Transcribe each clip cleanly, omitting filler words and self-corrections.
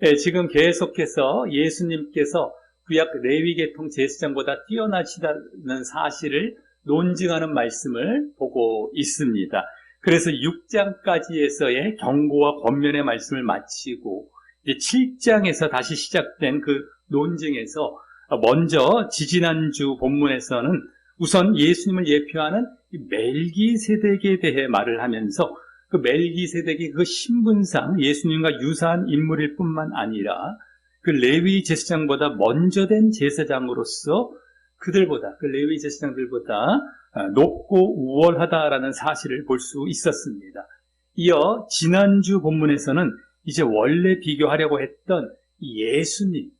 예, 지금 계속해서 예수님께서 구약 레위계통 제사장보다 뛰어나시다는 사실을 논증하는 말씀을 보고 있습니다. 그래서 6장까지에서의 경고와 권면의 말씀을 마치고 이제 7장에서 다시 시작된 그 논증에서 먼저 지지난주 본문에서는 우선 예수님을 예표하는 멜기세덱에 대해 말을 하면서 그 멜기세덱이 그 신분상 예수님과 유사한 인물일 뿐만 아니라 그 레위 제사장보다 먼저 된 제사장으로서 그들보다, 그 레위 제사장들보다 높고 우월하다라는 사실을 볼 수 있었습니다. 이어 지난주 본문에서는 이제 원래 비교하려고 했던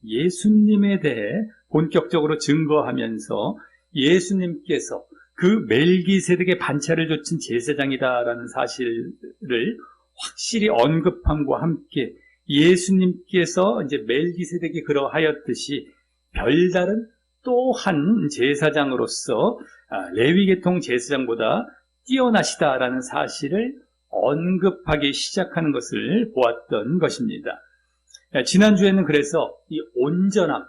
예수님에 대해 본격적으로 증거하면서 예수님께서 그 멜기세덱의 반차를 좇은 제사장이다라는 사실을 확실히 언급함과 함께 예수님께서 이제 멜기세덱이 그러하였듯이 별다른 또 한 제사장으로서 레위계통 제사장보다 뛰어나시다라는 사실을 언급하기 시작하는 것을 보았던 것입니다. 지난주에는 그래서 이 온전함,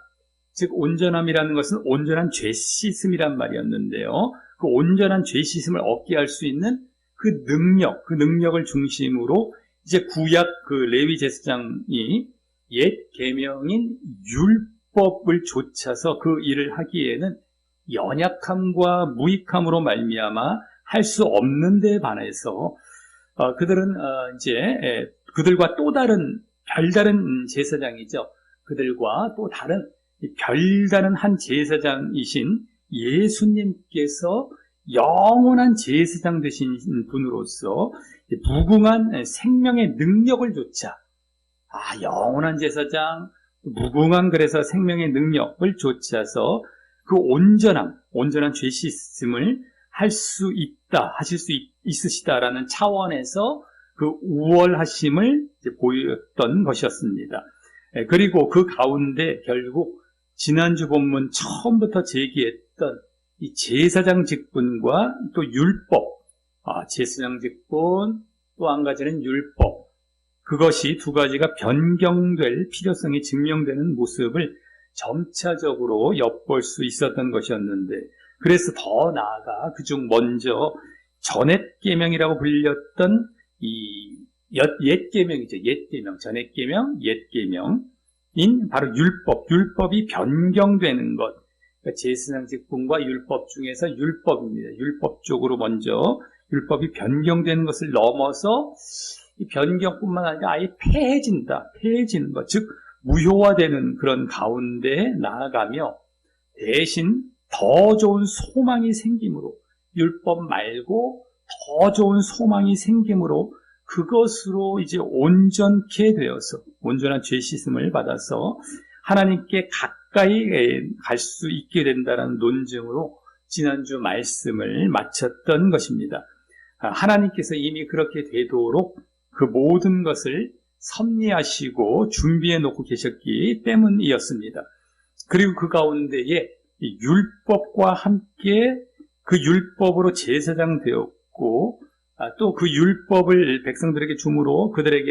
즉 온전함이라는 것은 온전한 죄 씻음이란 말이었는데요. 그 온전한 죄 씻음을 얻게 할 수 있는 그 능력을 중심으로 이제 구약 그 레위 제사장이 옛 계명인 율법을 좇아서 그 일을 하기에는 연약함과 무익함으로 말미암아 할 수 없는 데 반해서 그들은 이제 그들과 또 다른 별다른 제사장이죠. 그들과 또 다른 별다른 한 제사장이신 예수님께서 영원한 제사장 되신 분으로서 무궁한 생명의 능력을 좇아 영원한 제사장, 무궁한 그래서 생명의 능력을 좇아서 그 온전한 죄 씻음을 하실 수 있으시다라는 차원에서 그 우월하심을 보였던 것이었습니다. 그리고 그 가운데 결국 지난주 본문 처음부터 제기했던 이 제사장 직분과 또 율법, 제사장 직분, 또 한 가지는 율법, 그것이 두 가지가 변경될 필요성이 증명되는 모습을 점차적으로 엿볼 수 있었던 것이었는데, 그래서 더 나아가 그중 먼저 전옛 계명이라고 불렸던 이 옛 계명이죠. 옛 계명, 전옛 계명, 옛 계명인 바로 율법이 변경되는 것. 그러니까 제사장 직분과 율법 중에서 율법입니다. 율법 쪽으로 먼저 율법이 변경되는 것을 넘어서 이 변경뿐만 아니라 아예 폐해지는 것, 즉 무효화되는 그런 가운데 나아가며 대신 더 좋은 소망이 생김으로, 율법 말고 더 좋은 소망이 생김으로 그것으로 이제 온전케 되어서 온전한 죄 씻음을 받아서 하나님께 가까이 갈 수 있게 된다는 논증으로 지난주 말씀을 마쳤던 것입니다. 하나님께서 이미 그렇게 되도록 그 모든 것을 섭리하시고 준비해 놓고 계셨기 때문이었습니다. 그리고 그 가운데에 율법과 함께 그 율법으로 제사장 되었고, 또 그 율법을 백성들에게 줌으로 그들로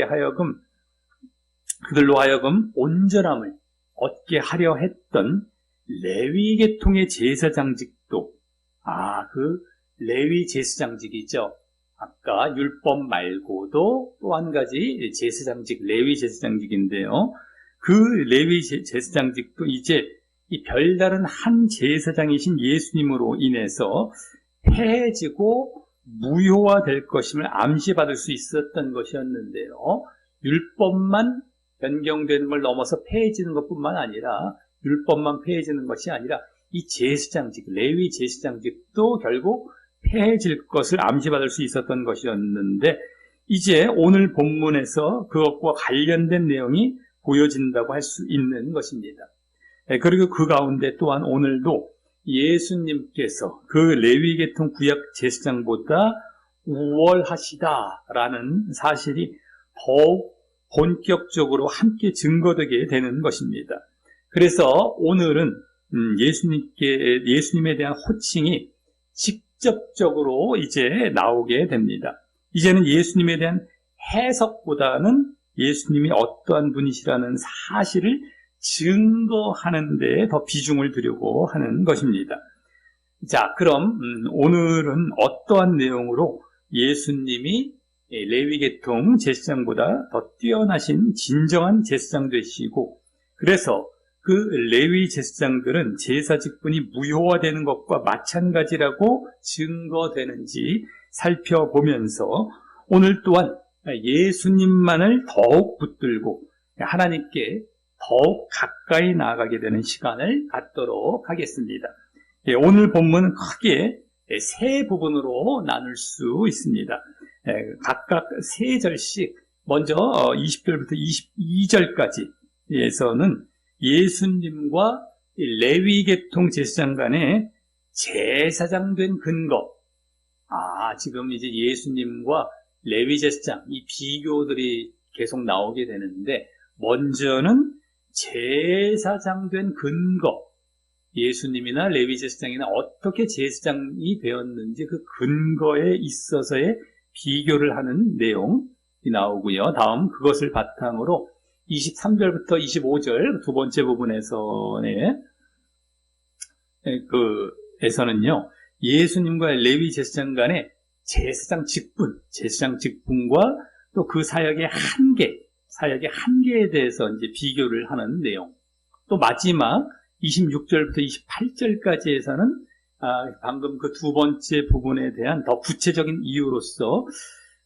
하여금 온전함을 얻게 하려 했던 레위 계통의 제사장직도, 그 레위 제사장직이죠. 아까 율법 말고도 또 한 가지 제사장직, 레위 제사장직인데요. 그 레위 제사장직도 이제 이 별다른 한 제사장이신 예수님으로 인해서 폐해지고 무효화될 것임을 암시받을 수 있었던 것이었는데요. 율법만 변경되는 걸 넘어서 폐해지는 것뿐만 아니라, 율법만 폐해지는 것이 아니라 이 제사장직, 레위 제사장직도 결국 폐해질 것을 암시받을 수 있었던 것이었는데, 이제 오늘 본문에서 그것과 관련된 내용이 보여진다고 할 수 있는 것입니다. 그리고 그 가운데 또한 오늘도 예수님께서 그 레위계통 구약 제사장보다 우월하시다라는 사실이 더욱 본격적으로 함께 증거되게 되는 것입니다. 그래서 오늘은 예수님에 대한 호칭이 직접적으로 이제 나오게 됩니다. 이제는 예수님에 대한 해석보다는 예수님이 어떠한 분이시라는 사실을 증거하는 데 더 비중을 두려고 하는 것입니다. 자, 그럼 오늘은 어떠한 내용으로 예수님이 레위계통 제사장보다 더 뛰어나신 진정한 제사장 되시고, 그래서 그 레위 제사장들은 제사 직분이 무효화되는 것과 마찬가지라고 증거되는지 살펴보면서 오늘 또한 예수님만을 더욱 붙들고 하나님께 더욱 가까이 나아가게 되는 시간을 갖도록 하겠습니다. 오늘 본문은 크게 세 부분으로 나눌 수 있습니다. 각각 세 절씩, 먼저 20절부터 22절까지에서는 예수님과 레위계통 제사장 간의 제사장 된 근거, 지금 이제 예수님과 레위 제사장, 이 비교들이 계속 나오게 되는데, 먼저는 제사장 된 근거, 예수님이나 레위 제사장이나 어떻게 제사장이 되었는지 그 근거에 있어서의 비교를 하는 내용이 나오고요. 다음 그것을 바탕으로 23절부터 25절 두 번째 부분에서는요, 예수님과 레위 제사장 간의 제사장 직분과 또 그 사역의 한계에 대해서 이제 비교를 하는 내용. 또 마지막 26절부터 28절까지에서는 방금 그 두 번째 부분에 대한 더 구체적인 이유로서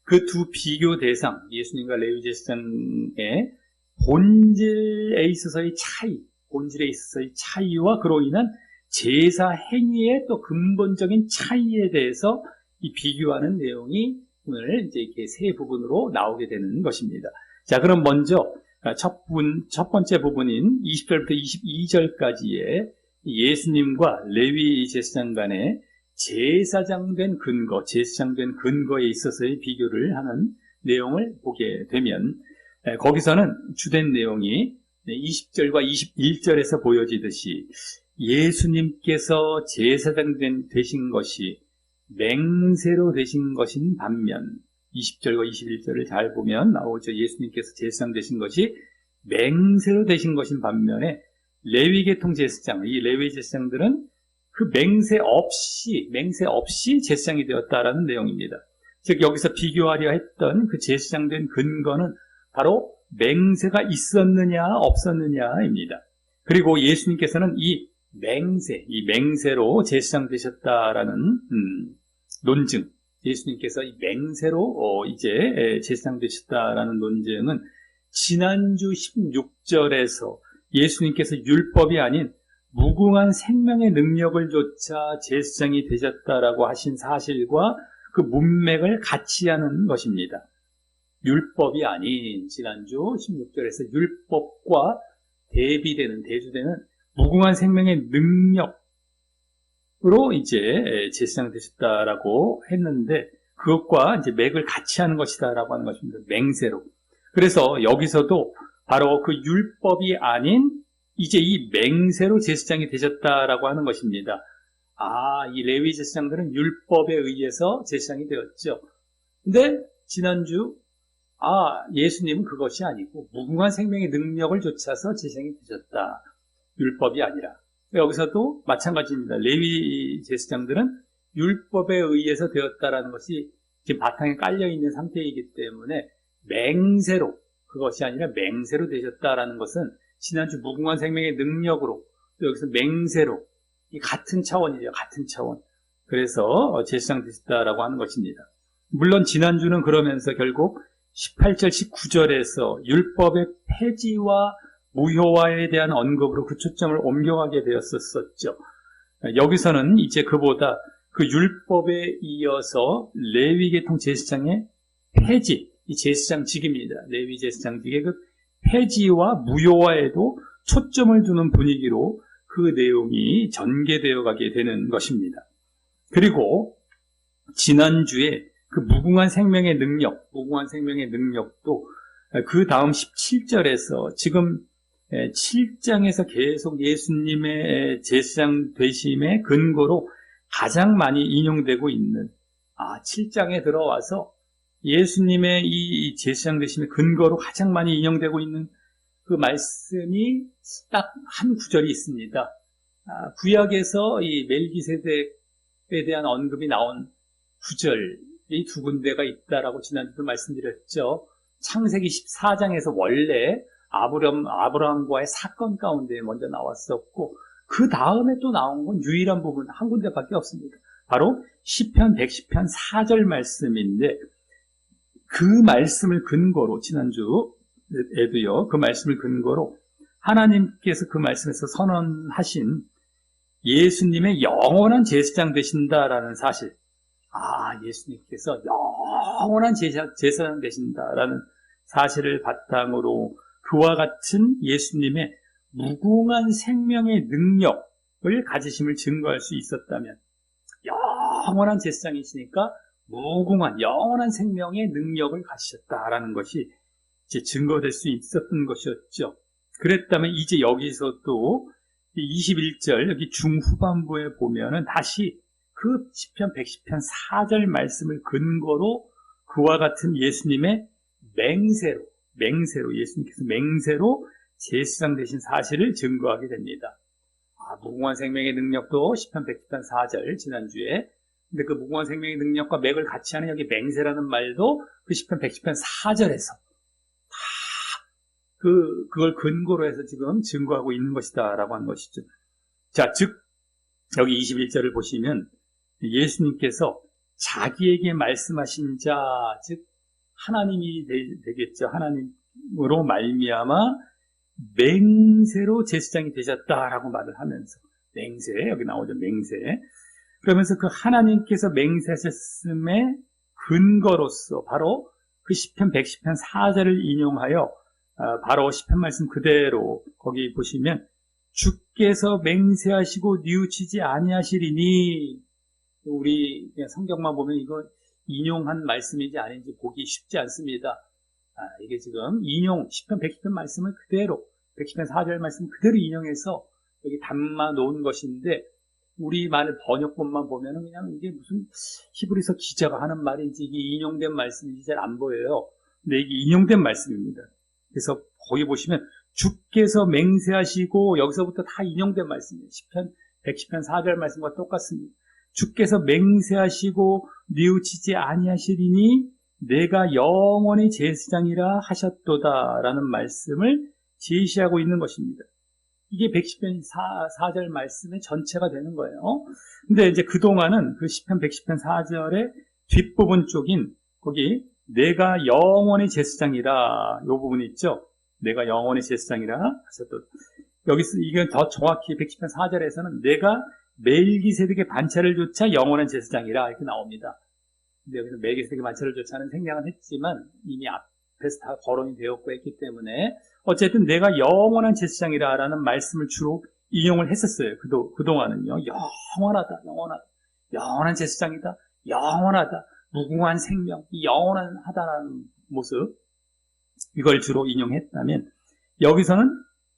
그 두 비교 대상, 예수님과 레위 제사장의 본질에 있어서의 차이와 그로 인한 제사 행위의 또 근본적인 차이에 대해서 이 비교하는 내용이 오늘 이제 이렇게 세 부분으로 나오게 되는 것입니다. 자, 그럼 먼저 첫 번째 부분인 20절부터 22절까지의 예수님과 레위 제사장 간의 제사장 된 근거에 있어서의 비교를 하는 내용을 보게 되면, 거기서는 주된 내용이 20절과 21절에서 보여지듯이 예수님께서 제사장 되신 것이 맹세로 되신 것인 반면, 20절과 21절을 잘 보면 나오죠. 예수님께서 제사장 되신 것이 맹세로 되신 것인 반면에 레위계통 제사장, 이 레위 제사장들은 그 맹세 없이 제사장이 되었다라는 내용입니다. 즉 여기서 비교하려 했던 그 제사장 된 근거는 바로 맹세가 있었느냐 없었느냐입니다. 그리고 예수님께서는 이 맹세로 제사장 되셨다라는 논증, 예수님께서 이 맹세로 이제 제사장 되셨다라는 논증은 지난주 16절에서 예수님께서 율법이 아닌 무궁한 생명의 능력을 좇아 제사장이 되셨다라고 하신 사실과 그 문맥을 같이 하는 것입니다. 율법이 아닌 지난주 16절에서 율법과 대주되는 무궁한 생명의 능력으로 이제 제사장 되셨다라고 했는데, 그것과 이제 맥을 같이 하는 것이다라고 하는 것입니다. 맹세로. 그래서 여기서도 바로 그 율법이 아닌 이제 이 맹세로 제사장이 되셨다라고 하는 것입니다. 이 레위 제사장들은 율법에 의해서 제사장이 되었죠. 근데 지난주 예수님은 그것이 아니고 무궁한 생명의 능력을 좇아서 제사장이 되셨다. 율법이 아니라. 여기서도 마찬가지입니다. 레위 제사장들은 율법에 의해서 되었다라는 것이 지금 바탕에 깔려있는 상태이기 때문에 맹세로, 그것이 아니라 맹세로 되셨다라는 것은 지난주 무궁한 생명의 능력으로, 또 여기서 맹세로, 이 같은 차원이죠. 같은 차원. 그래서 제사장 되셨다라고 하는 것입니다. 물론 지난주는 그러면서 결국 18절, 19절에서 율법의 폐지와 무효화에 대한 언급으로 그 초점을 옮겨가게 되었었죠. 여기서는 이제 그보다 그 율법에 이어서 레위계통 제사장의 폐지, 이 제사장직입니다. 레위 제사장직의 그 폐지와 무효화에도 초점을 두는 분위기로 그 내용이 전개되어 가게 되는 것입니다. 그리고 지난주에 그 무궁한 생명의 능력도 그 다음 17절에서 지금 7장에서 계속 예수님의 제사장 되심의 근거로 가장 많이 인용되고 있는 7장에 들어와서 예수님의 이 제사장 되심의 근거로 가장 많이 인용되고 있는 그 말씀이 딱 한 구절이 있습니다. 구약에서 이 멜기세덱에 대한 언급이 나온 구절이 두 군데가 있다라고 지난주도 말씀드렸죠. 창세기 14장에서 원래 아브라함과의 사건 가운데 먼저 나왔었고, 그 다음에 또 나온 건 유일한 부분 한 군데밖에 없습니다. 바로 시편 110편 4절 말씀인데, 그 말씀을 근거로 지난주에도요, 그 말씀을 근거로 하나님께서 그 말씀에서 선언하신 예수님의 영원한 제사장 되신다라는 사실, 예수님께서 영원한 제사장 되신다라는 사실을 바탕으로 그와 같은 예수님의 무궁한 생명의 능력을 가지심을 증거할 수 있었다면, 영원한 제사장이시니까 무궁한 영원한 생명의 능력을 가지셨다라는 것이 이제 증거될 수 있었던 것이었죠. 그랬다면 이제 여기서도 21절 여기 중후반부에 보면은 다시 그 시편 110편 4절 말씀을 근거로 그와 같은 예수님의 맹세로 예수님께서 맹세로 제사장 되신 사실을 증거하게 됩니다. 무궁한 생명의 능력도 시편 110편 4절 지난주에, 근데 그 무궁한 생명의 능력과 맥을 같이 하는 여기 맹세라는 말도 그 시편 110편 4절에서 그걸 근거로 해서 지금 증거하고 있는 것이다라고 하는 것이죠. 자, 즉 여기 21절을 보시면 예수님께서 자기에게 말씀하신 자, 즉 하나님이 되겠죠. 하나님으로 말미암아 맹세로 제사장이 되셨다라고 말을 하면서, 맹세, 여기 나오죠. 맹세. 그러면서 그 하나님께서 맹세하셨음의 근거로서 바로 그 시편 110편 4절을 인용하여 바로 시편 말씀 그대로 거기 보시면 주께서 맹세하시고 뉘우치지 아니하시리니, 우리 그냥 성경만 보면 이거 인용한 말씀인지 아닌지 보기 쉽지 않습니다. 이게 지금 시편 110편 말씀을 그대로 110편 4절 말씀 그대로 인용해서 여기 담아 놓은 것인데, 우리말 번역본만 보면은 그냥 이게 무슨 히브리서 기자가 하는 말인지 이게 인용된 말씀인지 잘 안 보여요. 근데 이게 인용된 말씀입니다. 그래서 거기 보시면 주께서 맹세하시고, 여기서부터 다 인용된 말씀이에요. 시편 110편 4절 말씀과 똑같습니다. 주께서 맹세하시고 뉘우치지 아니하시리니 내가 영원히 제사장이라 하셨도다라는 말씀을 제시하고 있는 것입니다. 이게 110편 4절 말씀의 전체가 되는 거예요. 근데 이제 그동안은 그 시편 110편 4절의 뒷부분 쪽인 거기 내가 영원히 제사장이라, 이 부분이 있죠. 내가 영원히 제사장이라 하셨도다. 여기서 이건 더 정확히 110편 4절에서는 내가 멜기세덱의 반차를 조차 영원한 제사장이라 이렇게 나옵니다. 근데 여기서 멜기세덱의 반차를 조차는 생략은 했지만 이미 앞에서 다 거론이 되었고 했기 때문에 어쨌든 내가 영원한 제사장이라라는 말씀을 주로 인용을 했었어요. 그동안은요. 영원하다, 영원한 제사장이다, 영원하다, 무궁한 생명, 영원하다라는 모습, 이걸 주로 인용했다면, 여기서는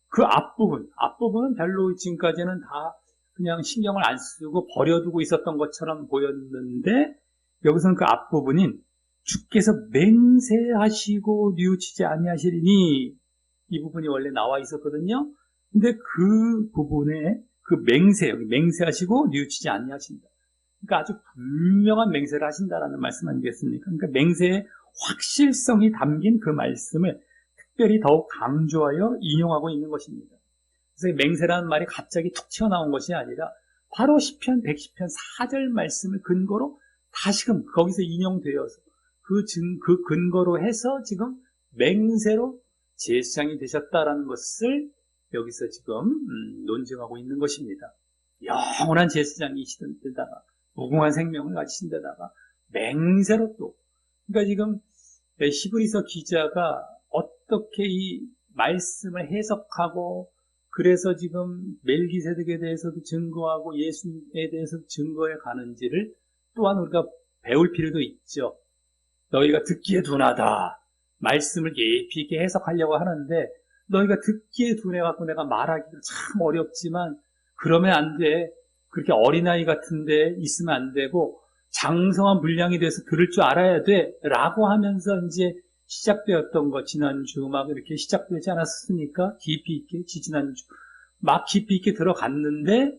그 앞부분은 별로 지금까지는 다 그냥 신경을 안 쓰고 버려두고 있었던 것처럼 보였는데, 여기서는 그 앞부분인 주께서 맹세하시고 뉘우치지 아니하시리니, 이 부분이 원래 나와 있었거든요. 근데 그 부분에 그 맹세하시고 뉘우치지 아니하신다. 그러니까 아주 분명한 맹세를 하신다라는 말씀 아니겠습니까? 그러니까 맹세의 확실성이 담긴 그 말씀을 특별히 더욱 강조하여 인용하고 있는 것입니다. 그래서 맹세라는 말이 갑자기 툭 튀어나온 것이 아니라 바로 시편 110편 4절 말씀을 근거로 다시금 거기서 인용되어서 그 근거로 해서 지금 맹세로 제사장이 되셨다라는 것을 여기서 지금 논증하고 있는 것입니다. 영원한 제사장이시던 데다가 무궁한 생명을 가지신 데다가 맹세로 또, 그러니까 지금 히브리서 기자가 어떻게 이 말씀을 해석하고, 그래서 지금 멜기세덱에 대해서도 증거하고 예수님에 대해서도 증거해 가는지를 또한 우리가 배울 필요도 있죠. 너희가 듣기에 둔하다, 말씀을 예피 있게 해석하려고 하는데 너희가 듣기에 둔해갖고 내가 말하기가 참 어렵지만 그러면 안 돼. 그렇게 어린아이 같은데 있으면 안 되고 장성한 분량이 돼서 들을 줄 알아야 돼 라고 하면서 이제 시작되었던 거, 지난주 막 이렇게 시작되지 않았습니까? 깊이 있게, 지지난주 막 깊이 있게 들어갔는데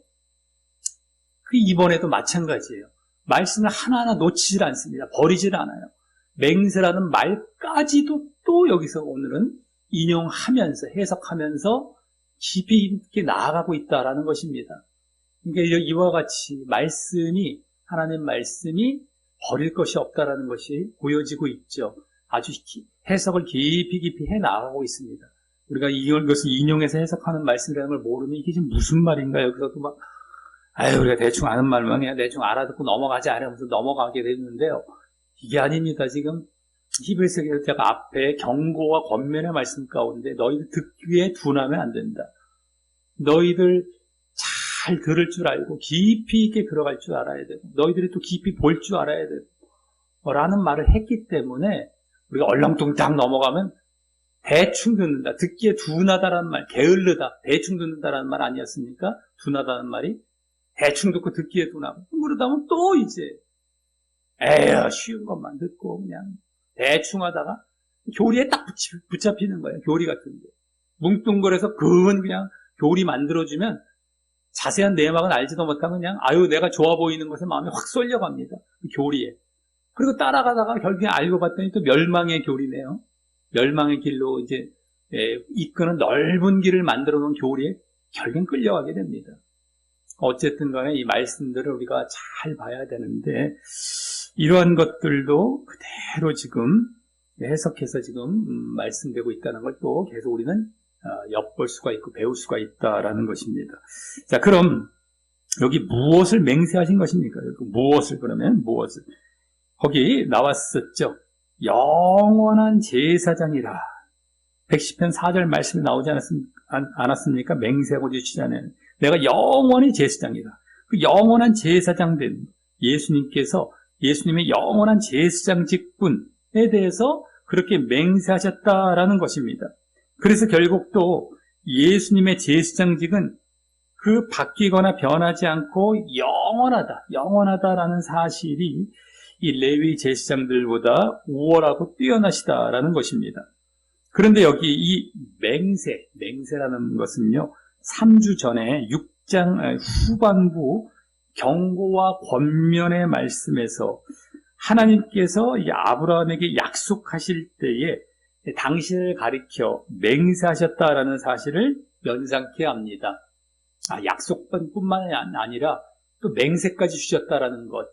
그 이번에도 마찬가지예요. 말씀을 하나하나 놓치질 않습니다. 버리질 않아요. 맹세라는 말까지도 또 여기서 오늘은 인용하면서 해석하면서 깊이 있게 나아가고 있다라는 것입니다. 그러니까 이와 같이 하나님 말씀이 버릴 것이 없다라는 것이 보여지고 있죠. 아주 해석을 깊이 해 나가고 있습니다. 우리가 이것을 인용해서 해석하는 말씀이라는 걸 모르면 이게 지금 무슨 말인가 여기서도 막 우리가 대충 아는 말만 그냥 대충 알아듣고 넘어가지 않으면서 넘어가게 되는데요. 이게 아닙니다. 지금 히브리서 기자가 앞에 경고와 권면의 말씀 가운데 너희들 듣기에 둔하면 안 된다. 너희들 잘 들을 줄 알고 깊이 있게 들어갈 줄 알아야 되고 너희들이 또 깊이 볼 줄 알아야 되고 라는 말을 했기 때문에 우리가 얼렁뚱땅 넘어가면 대충 듣는다. 듣기에 둔하다라는 말, 게을르다, 대충 듣는다라는 말 아니었습니까? 둔하다는 말이 대충 듣고 듣기에 둔하고 그러다면 또 이제 쉬운 것만 듣고 그냥 대충 하다가 교리에 딱 붙잡히는 거예요. 교리 같은데 뭉뚱그려서 그냥 교리 만들어주면 자세한 내막은 알지도 못하고 그냥 내가 좋아 보이는 것에 마음이 확 쏠려갑니다. 그 교리에. 그리고 따라가다가 결국에 알고 봤더니 또 멸망의 교리네요. 멸망의 길로 이제 이끄는 넓은 길을 만들어 놓은 교리에 결국엔 끌려가게 됩니다. 어쨌든 간에 이 말씀들을 우리가 잘 봐야 되는데 이러한 것들도 그대로 지금 해석해서 지금 말씀되고 있다는 걸 또 계속 우리는 엿볼 수가 있고 배울 수가 있다라는 것입니다. 자, 그럼 여기 무엇을 맹세하신 것입니까? 무엇을 그러면 무엇을? 거기 나왔었죠. 영원한 제사장이라. 110편 4절 말씀이 나오지 않았습니까? 맹세하고 주시자는 내가 영원히 제사장이라. 그 영원한 제사장 된 예수님께서 예수님의 영원한 제사장 직분에 대해서 그렇게 맹세하셨다라는 것입니다. 그래서 결국 또 예수님의 제사장직은 그 바뀌거나 변하지 않고 영원하다라는 사실이 이 레위 제사장들보다 우월하고 뛰어나시다라는 것입니다. 그런데 여기 이 맹세라는 것은요, 3주 전에 6장 후반부 경고와 권면의 말씀에서 하나님께서 이 아브라함에게 약속하실 때에 당신을 가리켜 맹세하셨다라는 사실을 연상케 합니다. 약속뿐만 아니라 또 맹세까지 주셨다라는 것.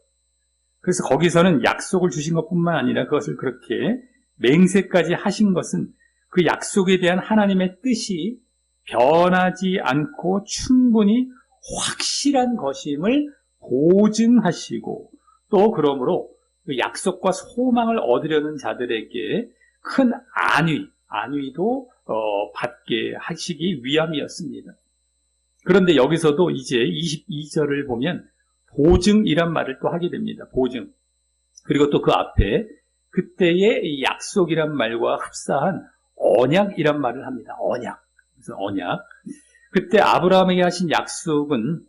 그래서 거기서는 약속을 주신 것뿐만 아니라 그것을 그렇게 맹세까지 하신 것은 그 약속에 대한 하나님의 뜻이 변하지 않고 충분히 확실한 것임을 보증하시고 또 그러므로 그 약속과 소망을 얻으려는 자들에게 큰 안위도 받게 하시기 위함이었습니다. 그런데 여기서도 이제 22절을 보면 보증이란 말을 또 하게 됩니다. 보증. 그리고 또 그 앞에 그때의 이 약속이란 말과 흡사한 언약이란 말을 합니다. 언약. 그래서 언약. 그때 아브라함에게 하신 약속은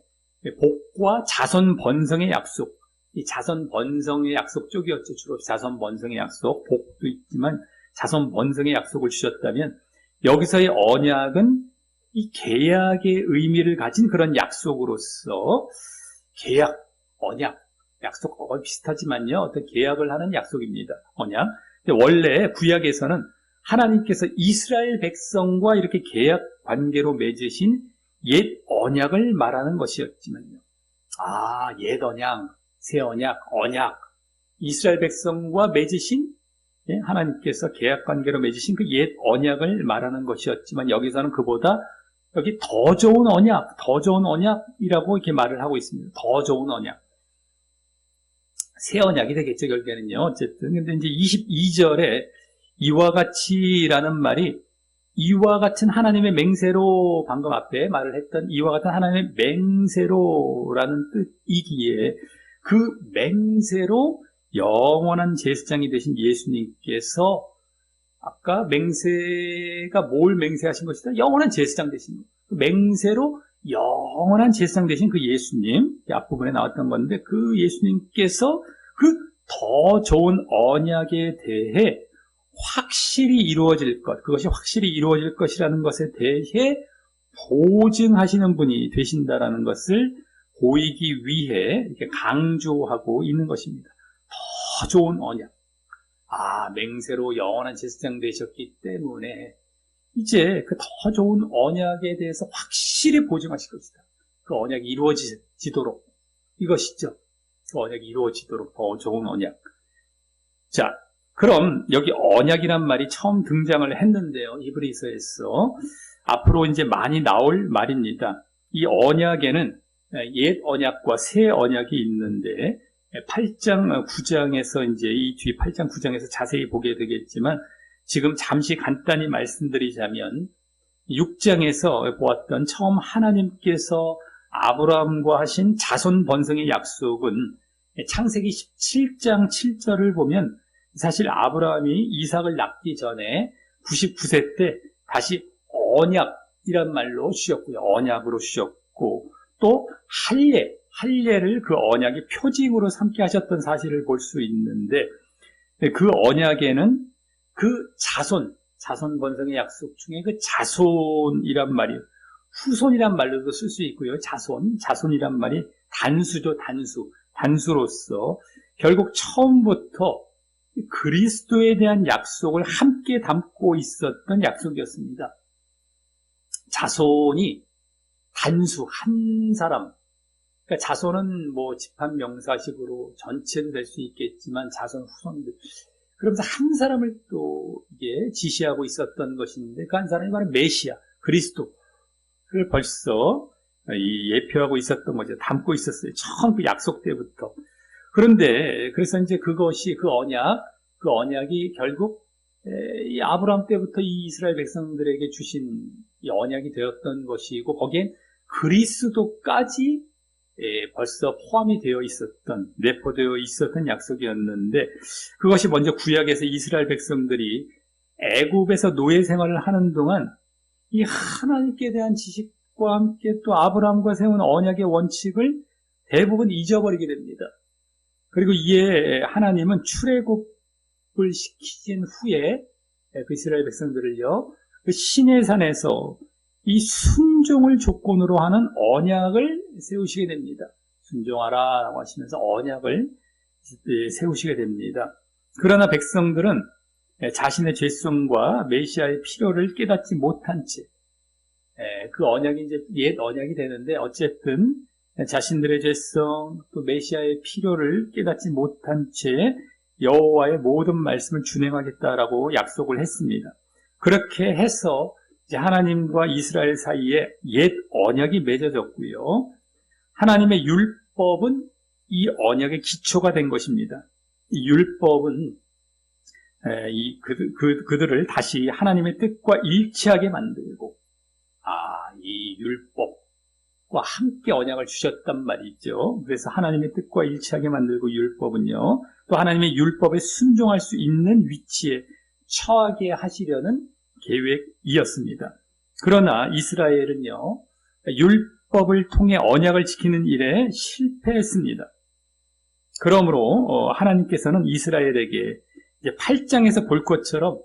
복과 자손 번성의 약속. 이 자손 번성의 약속 쪽이었죠. 주로 자손 번성의 약속. 복도 있지만 자손 번성의 약속을 주셨다면 여기서의 언약은 이 계약의 의미를 가진 그런 약속으로서 계약, 언약, 약속 비슷하지만요. 어떤 계약을 하는 약속입니다. 언약. 근데 원래 구약에서는 하나님께서 이스라엘 백성과 이렇게 계약 관계로 맺으신 옛 언약을 말하는 것이었지만요. 옛 언약, 새 언약, 언약. 이스라엘 백성과 맺으신 하나님께서 계약 관계로 맺으신 그 옛 언약을 말하는 것이었지만 여기서는 그보다 여기 더 좋은 언약이라고 이렇게 말을 하고 있습니다. 더 좋은 언약. 새 언약이 되겠죠, 결국에는요. 어쨌든. 근데 이제 22절에 이와 같이라는 말이 이와 같은 하나님의 맹세로 방금 앞에 말을 했던 이와 같은 하나님의 맹세로라는 뜻이기에 그 맹세로 영원한 제사장이 되신 예수님께서 아까 맹세가 뭘 맹세하신 것이다? 영원한 제사장 되신 것. 그 맹세로 영원한 제사장 되신 그 예수님, 앞부분에 나왔던 건데 그 예수님께서 그 더 좋은 언약에 대해 확실히 이루어질 것, 그것이 확실히 이루어질 것이라는 것에 대해 보증하시는 분이 되신다라는 것을 보이기 위해 이렇게 강조하고 있는 것입니다. 더 좋은 언약. 맹세로 영원한 제사장 되셨기 때문에 이제 그 더 좋은 언약에 대해서 확실히 보증하실 것이다. 그 언약이 이루어지도록, 이것이죠. 그 언약이 이루어지도록 더 좋은 언약. 자, 그럼 여기 언약이란 말이 처음 등장을 했는데요. 히브리서에서 앞으로 이제 많이 나올 말입니다. 이 언약에는 옛 언약과 새 언약이 있는데 8장, 9장에서 이제 이 뒤 8장, 9장에서 자세히 보게 되겠지만 지금 잠시 간단히 말씀드리자면 6장에서 보았던 처음 하나님께서 아브라함과 하신 자손 번성의 약속은 창세기 17장 7절을 보면 사실 아브라함이 이삭을 낳기 전에 99세 때 다시 언약이란 말로 주셨고요. 언약으로 주셨고 또 할례를 그 언약의 표징으로 삼게 하셨던 사실을 볼 수 있는데 그 언약에는 그 자손 번성의 약속 중에 그 자손이란 말이 후손이란 말로도 쓸 수 있고요. 자손이란 말이 단수죠. 단수로서 결국 처음부터 그리스도에 대한 약속을 함께 담고 있었던 약속이었습니다. 자손이 단수, 한 사람. 그러니까 자손은 뭐 집합 명사식으로 전체도 될 수 있겠지만 자손, 후손들. 그러면서 한 사람을 또 이게 지시하고 있었던 것인데 그 한 사람이 바로 메시아, 그리스도를 벌써 예표하고 있었던 거죠. 담고 있었어요. 처음 그 약속 때부터. 그런데 그래서 이제 그것이 그 언약이 결국 이 아브라함 때부터 이 이스라엘 백성들에게 주신 이 언약이 되었던 것이고 거기엔 그리스도까지 벌써 포함이 되어 있었던, 내포되어 있었던 약속이었는데 그것이 먼저 구약에서 이스라엘 백성들이 애굽에서 노예 생활을 하는 동안 이 하나님께 대한 지식과 함께 또 아브라함과 세운 언약의 원칙을 대부분 잊어버리게 됩니다. 그리고 이에 하나님은 출애굽을 시키신 후에 그 이스라엘 백성들을요, 그 시내산에서 이 순종을 조건으로 하는 언약을 세우시게 됩니다. 순종하라라고 하시면서 언약을 세우시게 됩니다. 그러나 백성들은 자신의 죄성과 메시아의 필요를 깨닫지 못한 채, 그 언약이 이제 옛 언약이 되는데 어쨌든 자신들의 죄성 또 메시아의 필요를 깨닫지 못한 채 여호와의 모든 말씀을 준행하겠다라고 약속을 했습니다. 그렇게 해서 이제 하나님과 이스라엘 사이에 옛 언약이 맺어졌고요. 하나님의 율법은 이 언약의 기초가 된 것입니다. 이 율법은 그들을 다시 하나님의 뜻과 일치하게 만들고, 이 율법과 함께 언약을 주셨단 말이죠. 그래서 하나님의 뜻과 일치하게 만들고 율법은요, 또 하나님의 율법에 순종할 수 있는 위치에 처하게 하시려는 계획이었습니다. 그러나 이스라엘은요, 율법을 통해 언약을 지키는 일에 실패했습니다. 그러므로 하나님께서는 이스라엘에게 이제 8장에서 볼 것처럼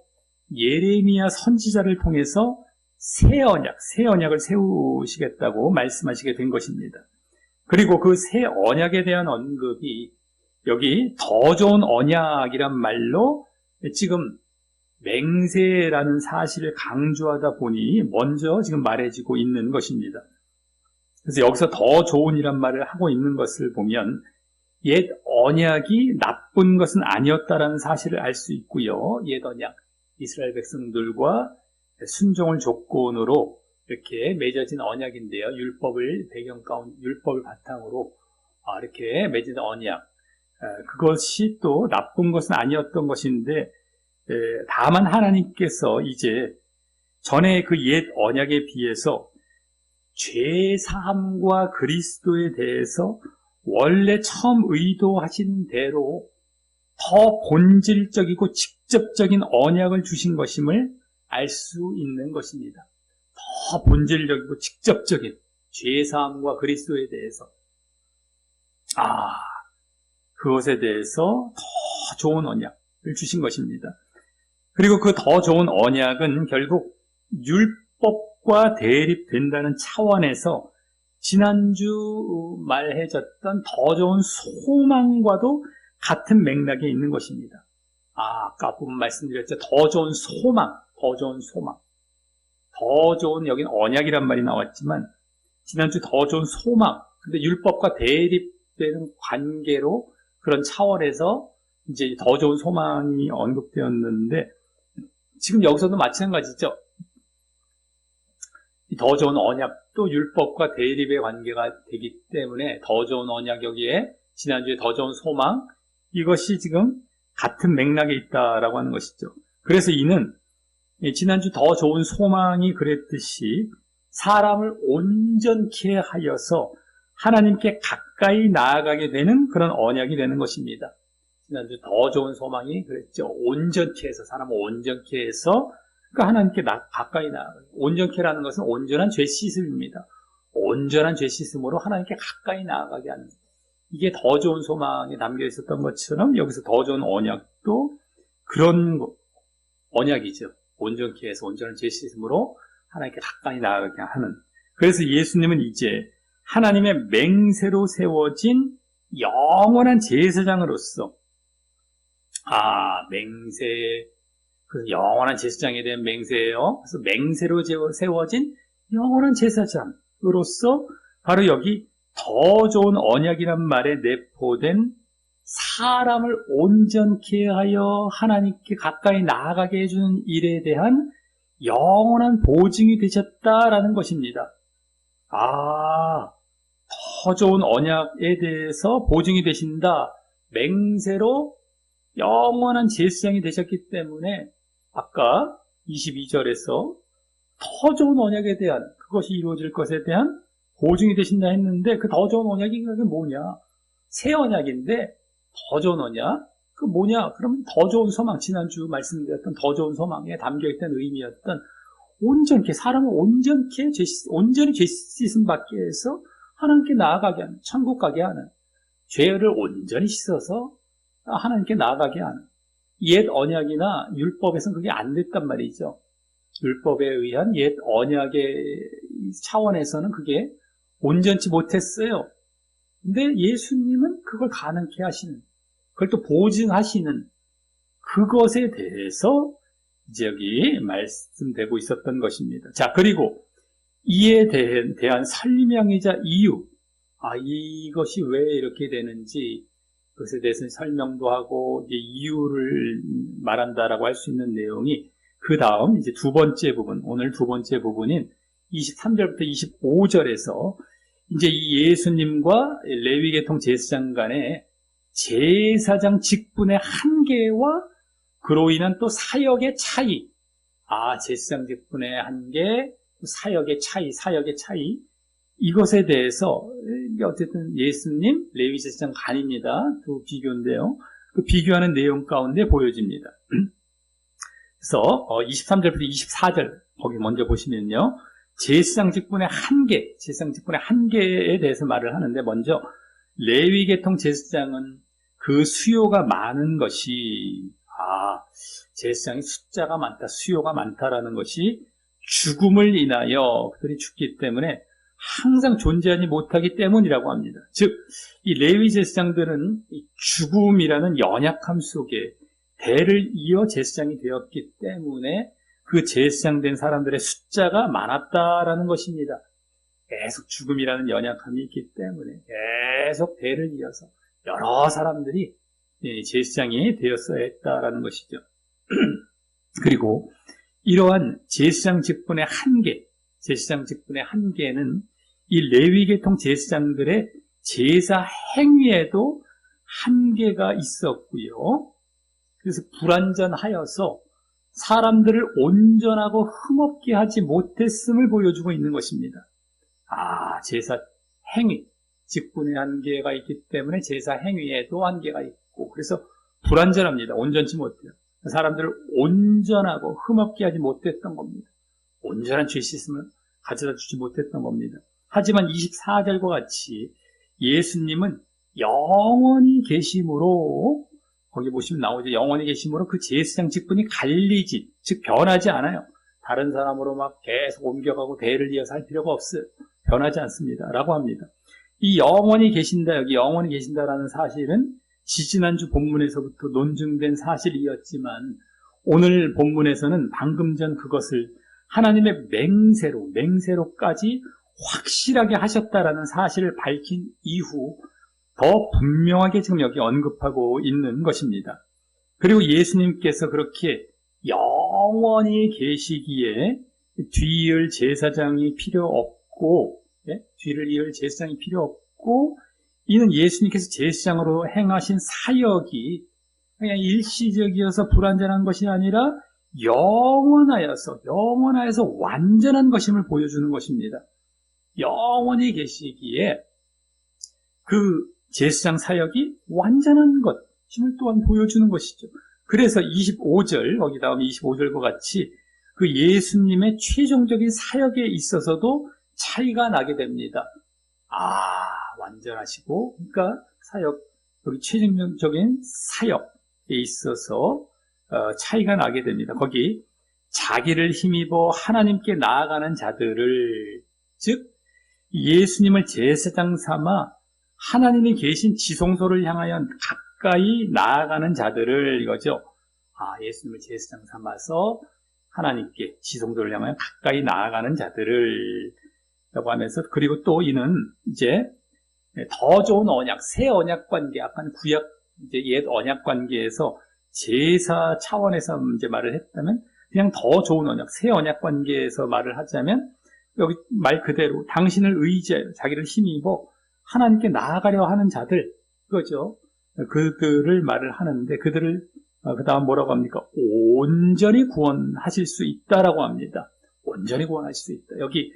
예레미야 선지자를 통해서 새 언약을 세우시겠다고 말씀하시게 된 것입니다. 그리고 그 새 언약에 대한 언급이 여기 더 좋은 언약이란 말로 지금 맹세라는 사실을 강조하다 보니 먼저 지금 말해지고 있는 것입니다. 그래서 여기서 더 좋은이란 말을 하고 있는 것을 보면 옛 언약이 나쁜 것은 아니었다라는 사실을 알 수 있고요. 옛 언약, 이스라엘 백성들과 순종을 조건으로 이렇게 맺어진 언약인데요. 율법을 바탕으로 이렇게 맺은 언약, 그것이 또 나쁜 것은 아니었던 것인데 다만 하나님께서 이제 전에 그 옛 언약에 비해서 죄사함과 그리스도에 대해서 원래 처음 의도하신 대로 더 본질적이고 직접적인 언약을 주신 것임을 알 수 있는 것입니다. 더 본질적이고 직접적인 죄사함과 그리스도에 대해서 그것에 대해서 더 좋은 언약을 주신 것입니다. 그리고 그 더 좋은 언약은 결국 율법과 대립된다는 차원에서 지난주 말해졌던 더 좋은 소망과도 같은 맥락에 있는 것입니다. 아까 앞부분 말씀드렸죠. 더 좋은 소망, 더 좋은 소망. 더 좋은, 여긴 언약이란 말이 나왔지만, 지난주 더 좋은 소망. 근데 율법과 대립되는 관계로 그런 차원에서 이제 더 좋은 소망이 언급되었는데, 지금 여기서도 마찬가지죠. 더 좋은 언약도 율법과 대립의 관계가 되기 때문에 더 좋은 언약 여기에 지난주에 더 좋은 소망, 이것이 지금 같은 맥락에 있다라고 하는 것이죠. 그래서 이는 지난주 더 좋은 소망이 그랬듯이 사람을 온전케 하여서 하나님께 가까이 나아가게 되는 그런 언약이 되는 것입니다. 지난주 더 좋은 소망이 그랬죠. 온전케 해서, 사람을 온전케 해서 그러니까 하나님께 가까이 나아가요. 온전케라는 것은 온전한 죄 씻음입니다. 온전한 죄 씻음으로 하나님께 가까이 나아가게 하는, 이게 더 좋은 소망에 담겨 있었던 것처럼 여기서 더 좋은 언약도 그런 언약이죠. 온전케 해서 온전한 죄 씻음으로 하나님께 가까이 나아가게 하는. 그래서 예수님은 이제 하나님의 맹세로 세워진 영원한 제사장으로서, 맹세, 그 영원한 제사장에 대한 맹세예요. 그래서 맹세로 세워진 영원한 제사장으로서 바로 여기 더 좋은 언약이란 말에 내포된 사람을 온전케 하여 하나님께 가까이 나아가게 해주는 일에 대한 영원한 보증이 되셨다라는 것입니다. 더 좋은 언약에 대해서 보증이 되신다. 맹세로 영원한 제사장이 되셨기 때문에 아까 22절에서 더 좋은 언약에 대한, 그것이 이루어질 것에 대한 보증이 되신다 했는데, 그 더 좋은 언약이 그게 뭐냐? 새 언약인데 더 좋은 언약? 그 뭐냐? 그럼 더 좋은 소망, 지난주 말씀드렸던 더 좋은 소망에 담겨있던 의미였던 온전케, 사람을 온전히 죄 씻음 받게 해서 하나님께 나아가게 하는, 천국 가게 하는, 죄를 온전히 씻어서 하나님께 나아가게 하는, 옛 언약이나 율법에서는 그게 안 됐단 말이죠. 율법에 의한 옛 언약의 차원에서는 그게 온전치 못했어요. 근데 예수님은 그걸 가능케 하시는, 그걸 또 보증하시는 그것에 대해서 이제 여기 말씀되고 있었던 것입니다. 자, 그리고 이에 대한 설명이자 이유, 이것이 왜 이렇게 되는지 그것에 대해서 설명도 하고 이제 이유를 말한다라고 할 수 있는 내용이 그 다음 이제 두 번째 부분, 오늘 두 번째 부분인 23절부터 25절에서 이제 이 예수님과 레위계통 제사장 간의 제사장 직분의 한계와 그로 인한 또 사역의 차이, 제사장 직분의 한계, 사역의 차이, 이것에 대해서 어쨌든 예수님, 레위 제사장 간입니다. 두 비교인데요. 그 비교하는 내용 가운데 보여집니다. 그래서 23절부터 24절 거기 먼저 보시면요. 제사장 직분의 한계에 대해서 말을 하는데, 먼저 레위 계통 제사장은 그 수요가 많은 것이, 제사장이 숫자가 많다, 수요가 많다라는 것이 죽음을 인하여 그들이 죽기 때문에 항상 존재하지 못하기 때문이라고 합니다. 즉, 이 레위 제사장들은 이 죽음이라는 연약함 속에 대를 이어 제사장이 되었기 때문에 그 제사장 된 사람들의 숫자가 많았다라는 것입니다. 계속 죽음이라는 연약함이 있기 때문에 계속 대를 이어서 여러 사람들이 제사장이 되었어야 했다라는 것이죠. 그리고 이러한 제사장 직분의 한계는 이 레위계통 제사장들의 제사 행위에도 한계가 있었고요. 그래서 불완전하여서 사람들을 온전하고 흠없게 하지 못했음을 보여주고 있는 것입니다. 제사 행위, 직분의 한계가 있기 때문에 제사 행위에도 한계가 있고, 그래서 불완전합니다. 온전치 못해요. 사람들을 온전하고 흠없게 하지 못했던 겁니다. 온전한 죄 씻음을 가져다 주지 못했던 겁니다. 하지만 24절과 같이 예수님은 영원히 계심으로, 거기 보시면 나오죠. 영원히 계심으로 그 제사장 직분이 갈리지, 즉 변하지 않아요. 다른 사람으로 막 계속 옮겨가고 대를 이어서 할 필요가 없어요. 변하지 않습니다. 라고 합니다. 이 영원히 계신다, 여기 영원히 계신다라는 사실은 지지난주 본문에서부터 논증된 사실이었지만 오늘 본문에서는 방금 전 그것을 하나님의 맹세로까지 확실하게 하셨다라는 사실을 밝힌 이후 더 분명하게 지금 여기 언급하고 있는 것입니다. 그리고 예수님께서 그렇게 영원히 계시기에 뒤이을 제사장이 필요 없고, 뒤를 이을 제사장이 필요 없고, 이는 예수님께서 제사장으로 행하신 사역이 그냥 일시적이어서 불완전한 것이 아니라 영원하여서 완전한 것임을 보여주는 것입니다. 영원히 계시기에 그 제사장 사역이 완전한 것임을 또한 보여주는 것이죠. 그래서 25절, 거기 다음에 25절과 같이 그 예수님의 최종적인 사역에 있어서도 차이가 나게 됩니다. 완전하시고, 그러니까 사역, 여기 최종적인 사역에 있어서 차이가 나게 됩니다. 거기 자기를 힘입어 하나님께 나아가는 자들을, 즉 예수님을 제사장 삼아 하나님이 계신 지성소를 향하여 가까이 나아가는 자들을, 이거죠. 예수님을 제사장 삼아서 하나님께 지성소를 향하여 가까이 나아가는 자들을 라고 하면서, 그리고 또 이는 이제 더 좋은 언약, 새 언약 관계, 약간 구약, 이제 옛 언약 관계에서 제사 차원에서 이제 말을 했다면, 그냥 더 좋은 언약, 새 언약 관계에서 말을 하자면, 여기 말 그대로 당신을 의지하여 자기를 힘입어 하나님께 나아가려 하는 자들, 그거죠. 그들을 말을 하는데, 그들을 그 다음 뭐라고 합니까? 온전히 구원하실 수 있다라고 합니다. 온전히 구원하실 수 있다. 여기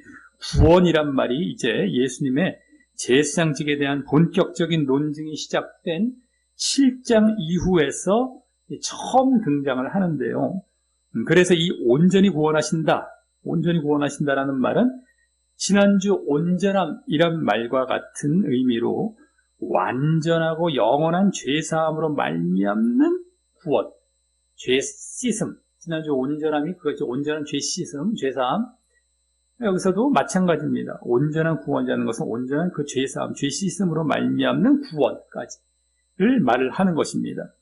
구원이란 말이 이제 예수님의 제사장직에 대한 본격적인 논증이 시작된 7장 이후에서 처음 등장을 하는데요. 그래서 이 온전히 구원하신다라는 말은 지난주 온전함이란 말과 같은 의미로 완전하고 영원한 죄사함으로 말미암는 구원, 죄 씻음. 지난주 온전함이 그거죠. 온전한 죄 씻음, 죄사함. 여기서도 마찬가지입니다. 온전한 구원이라는 것은 온전한 그 죄사함, 죄 씻음으로 말미암는 구원까지를 말을 하는 것입니다.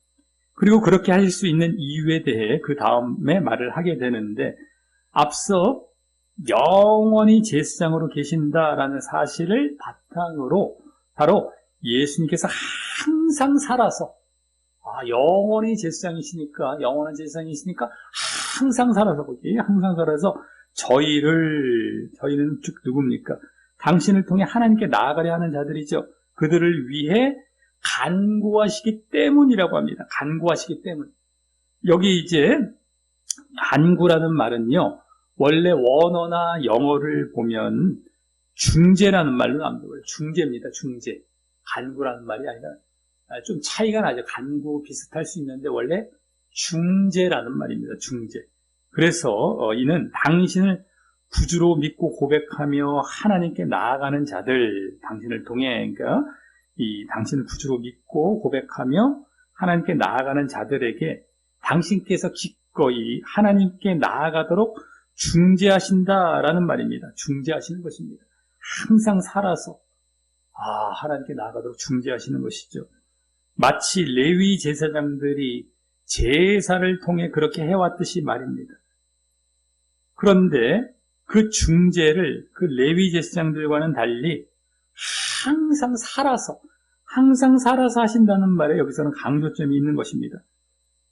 그리고 그렇게 하실 수 있는 이유에 대해 그 다음에 말을 하게 되는데, 앞서 영원히 제사장으로 계신다라는 사실을 바탕으로 바로 예수님께서 항상 살아서, 영원히 제사장이시니까, 영원한 제사장이시니까 항상 살아서, 저희는 즉 누굽니까? 당신을 통해 하나님께 나아가려 하는 자들이죠. 그들을 위해 간구하시기 때문이라고 합니다. 간구하시기 때문. 여기 이제 간구라는 말은요, 원래 원어나 영어를 보면 중재라는 말로 나옵니다. 중재입니다. 중재. 간구라는 말이 아니라 좀 차이가 나죠. 간구 비슷할 수 있는데 원래 중재라는 말입니다. 중재. 그래서 이는 당신을 구주로 믿고 고백하며 하나님께 나아가는 자들, 당신을 통해, 그러니까 이 당신을 구주로 믿고 고백하며 하나님께 나아가는 자들에게 당신께서 기꺼이 하나님께 나아가도록 중재하신다라는 말입니다. 중재하시는 것입니다. 항상 살아서 하나님께 나아가도록 중재하시는 것이죠. 마치 레위 제사장들이 제사를 통해 그렇게 해왔듯이 말입니다. 그런데 그 중재를 그 레위 제사장들과는 달리 항상 살아서 하신다는 말에 여기서는 강조점이 있는 것입니다.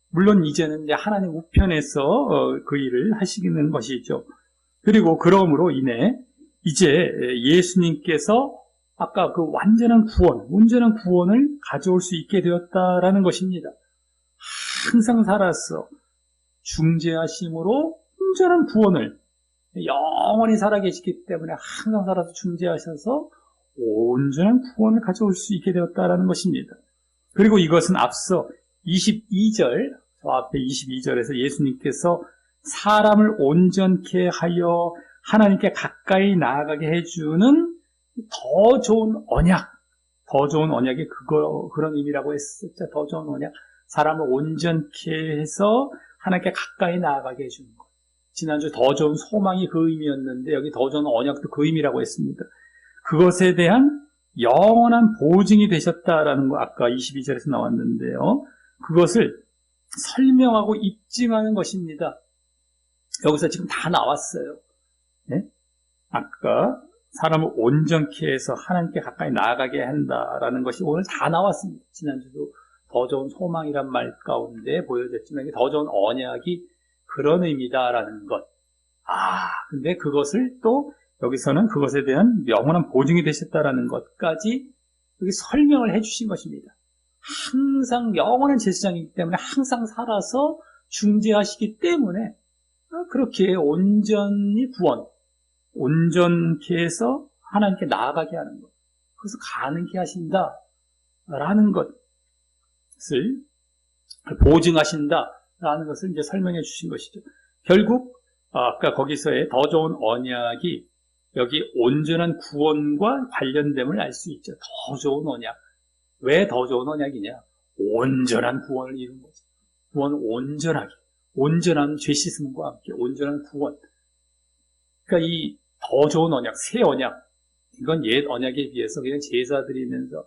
물론 이제는 이제 하나님 우편에서 그 일을 하시는 것이죠. 그리고 그러므로 인해 이제 예수님께서 아까 그 온전한 구원을 가져올 수 있게 되었다라는 것입니다. 항상 살아서 중재하심으로 온전한 구원을, 영원히 살아계시기 때문에 항상 살아서 중재하셔서 온전한 구원을 가져올 수 있게 되었다라는 것입니다. 그리고 이것은 앞서 22절, 저 앞에 22절에서 예수님께서 사람을 온전케 하여 하나님께 가까이 나아가게 해주는 더 좋은 언약, 더 좋은 언약이 그런 의미라고 했었죠. 더 좋은 언약. 사람을 온전케 해서 하나님께 가까이 나아가게 해주는 것. 지난주 더 좋은 소망이 그 의미였는데 여기 더 좋은 언약도 그 의미라고 했습니다. 그것에 대한 영원한 보증이 되셨다라는 거 아까 22절에서 나왔는데요. 그것을 설명하고 입증하는 것입니다. 여기서 지금 다 나왔어요. 네? 아까 사람을 온전케 해서 하나님께 가까이 나아가게 한다라는 것이 오늘 다 나왔습니다. 지난주도 더 좋은 소망이란 말 가운데 보여졌지만 더 좋은 언약이 그런 의미다라는 것. 근데 그것을 또 여기서는 그것에 대한 영원한 보증이 되셨다라는 것까지 여기 설명을 해주신 것입니다. 항상 영원한 제사장이기 때문에 항상 살아서 중재하시기 때문에 그렇게 온전히 온전케 해서 하나님께 나아가게 하는 것. 그래서 가능케 하신다라는 것을 보증하신다라는 것을 이제 설명해 주신 것이죠. 결국 아까 거기서의 더 좋은 언약이 여기 온전한 구원과 관련됨을 알 수 있죠. 더 좋은 언약. 왜 더 좋은 언약이냐? 온전한 구원을 이룬 거죠. 구원 온전하게. 온전한 죄 씻음과 함께 온전한 구원. 그러니까 이 더 좋은 언약, 새 언약. 이건 옛 언약에 비해서 그냥 제사 드리면서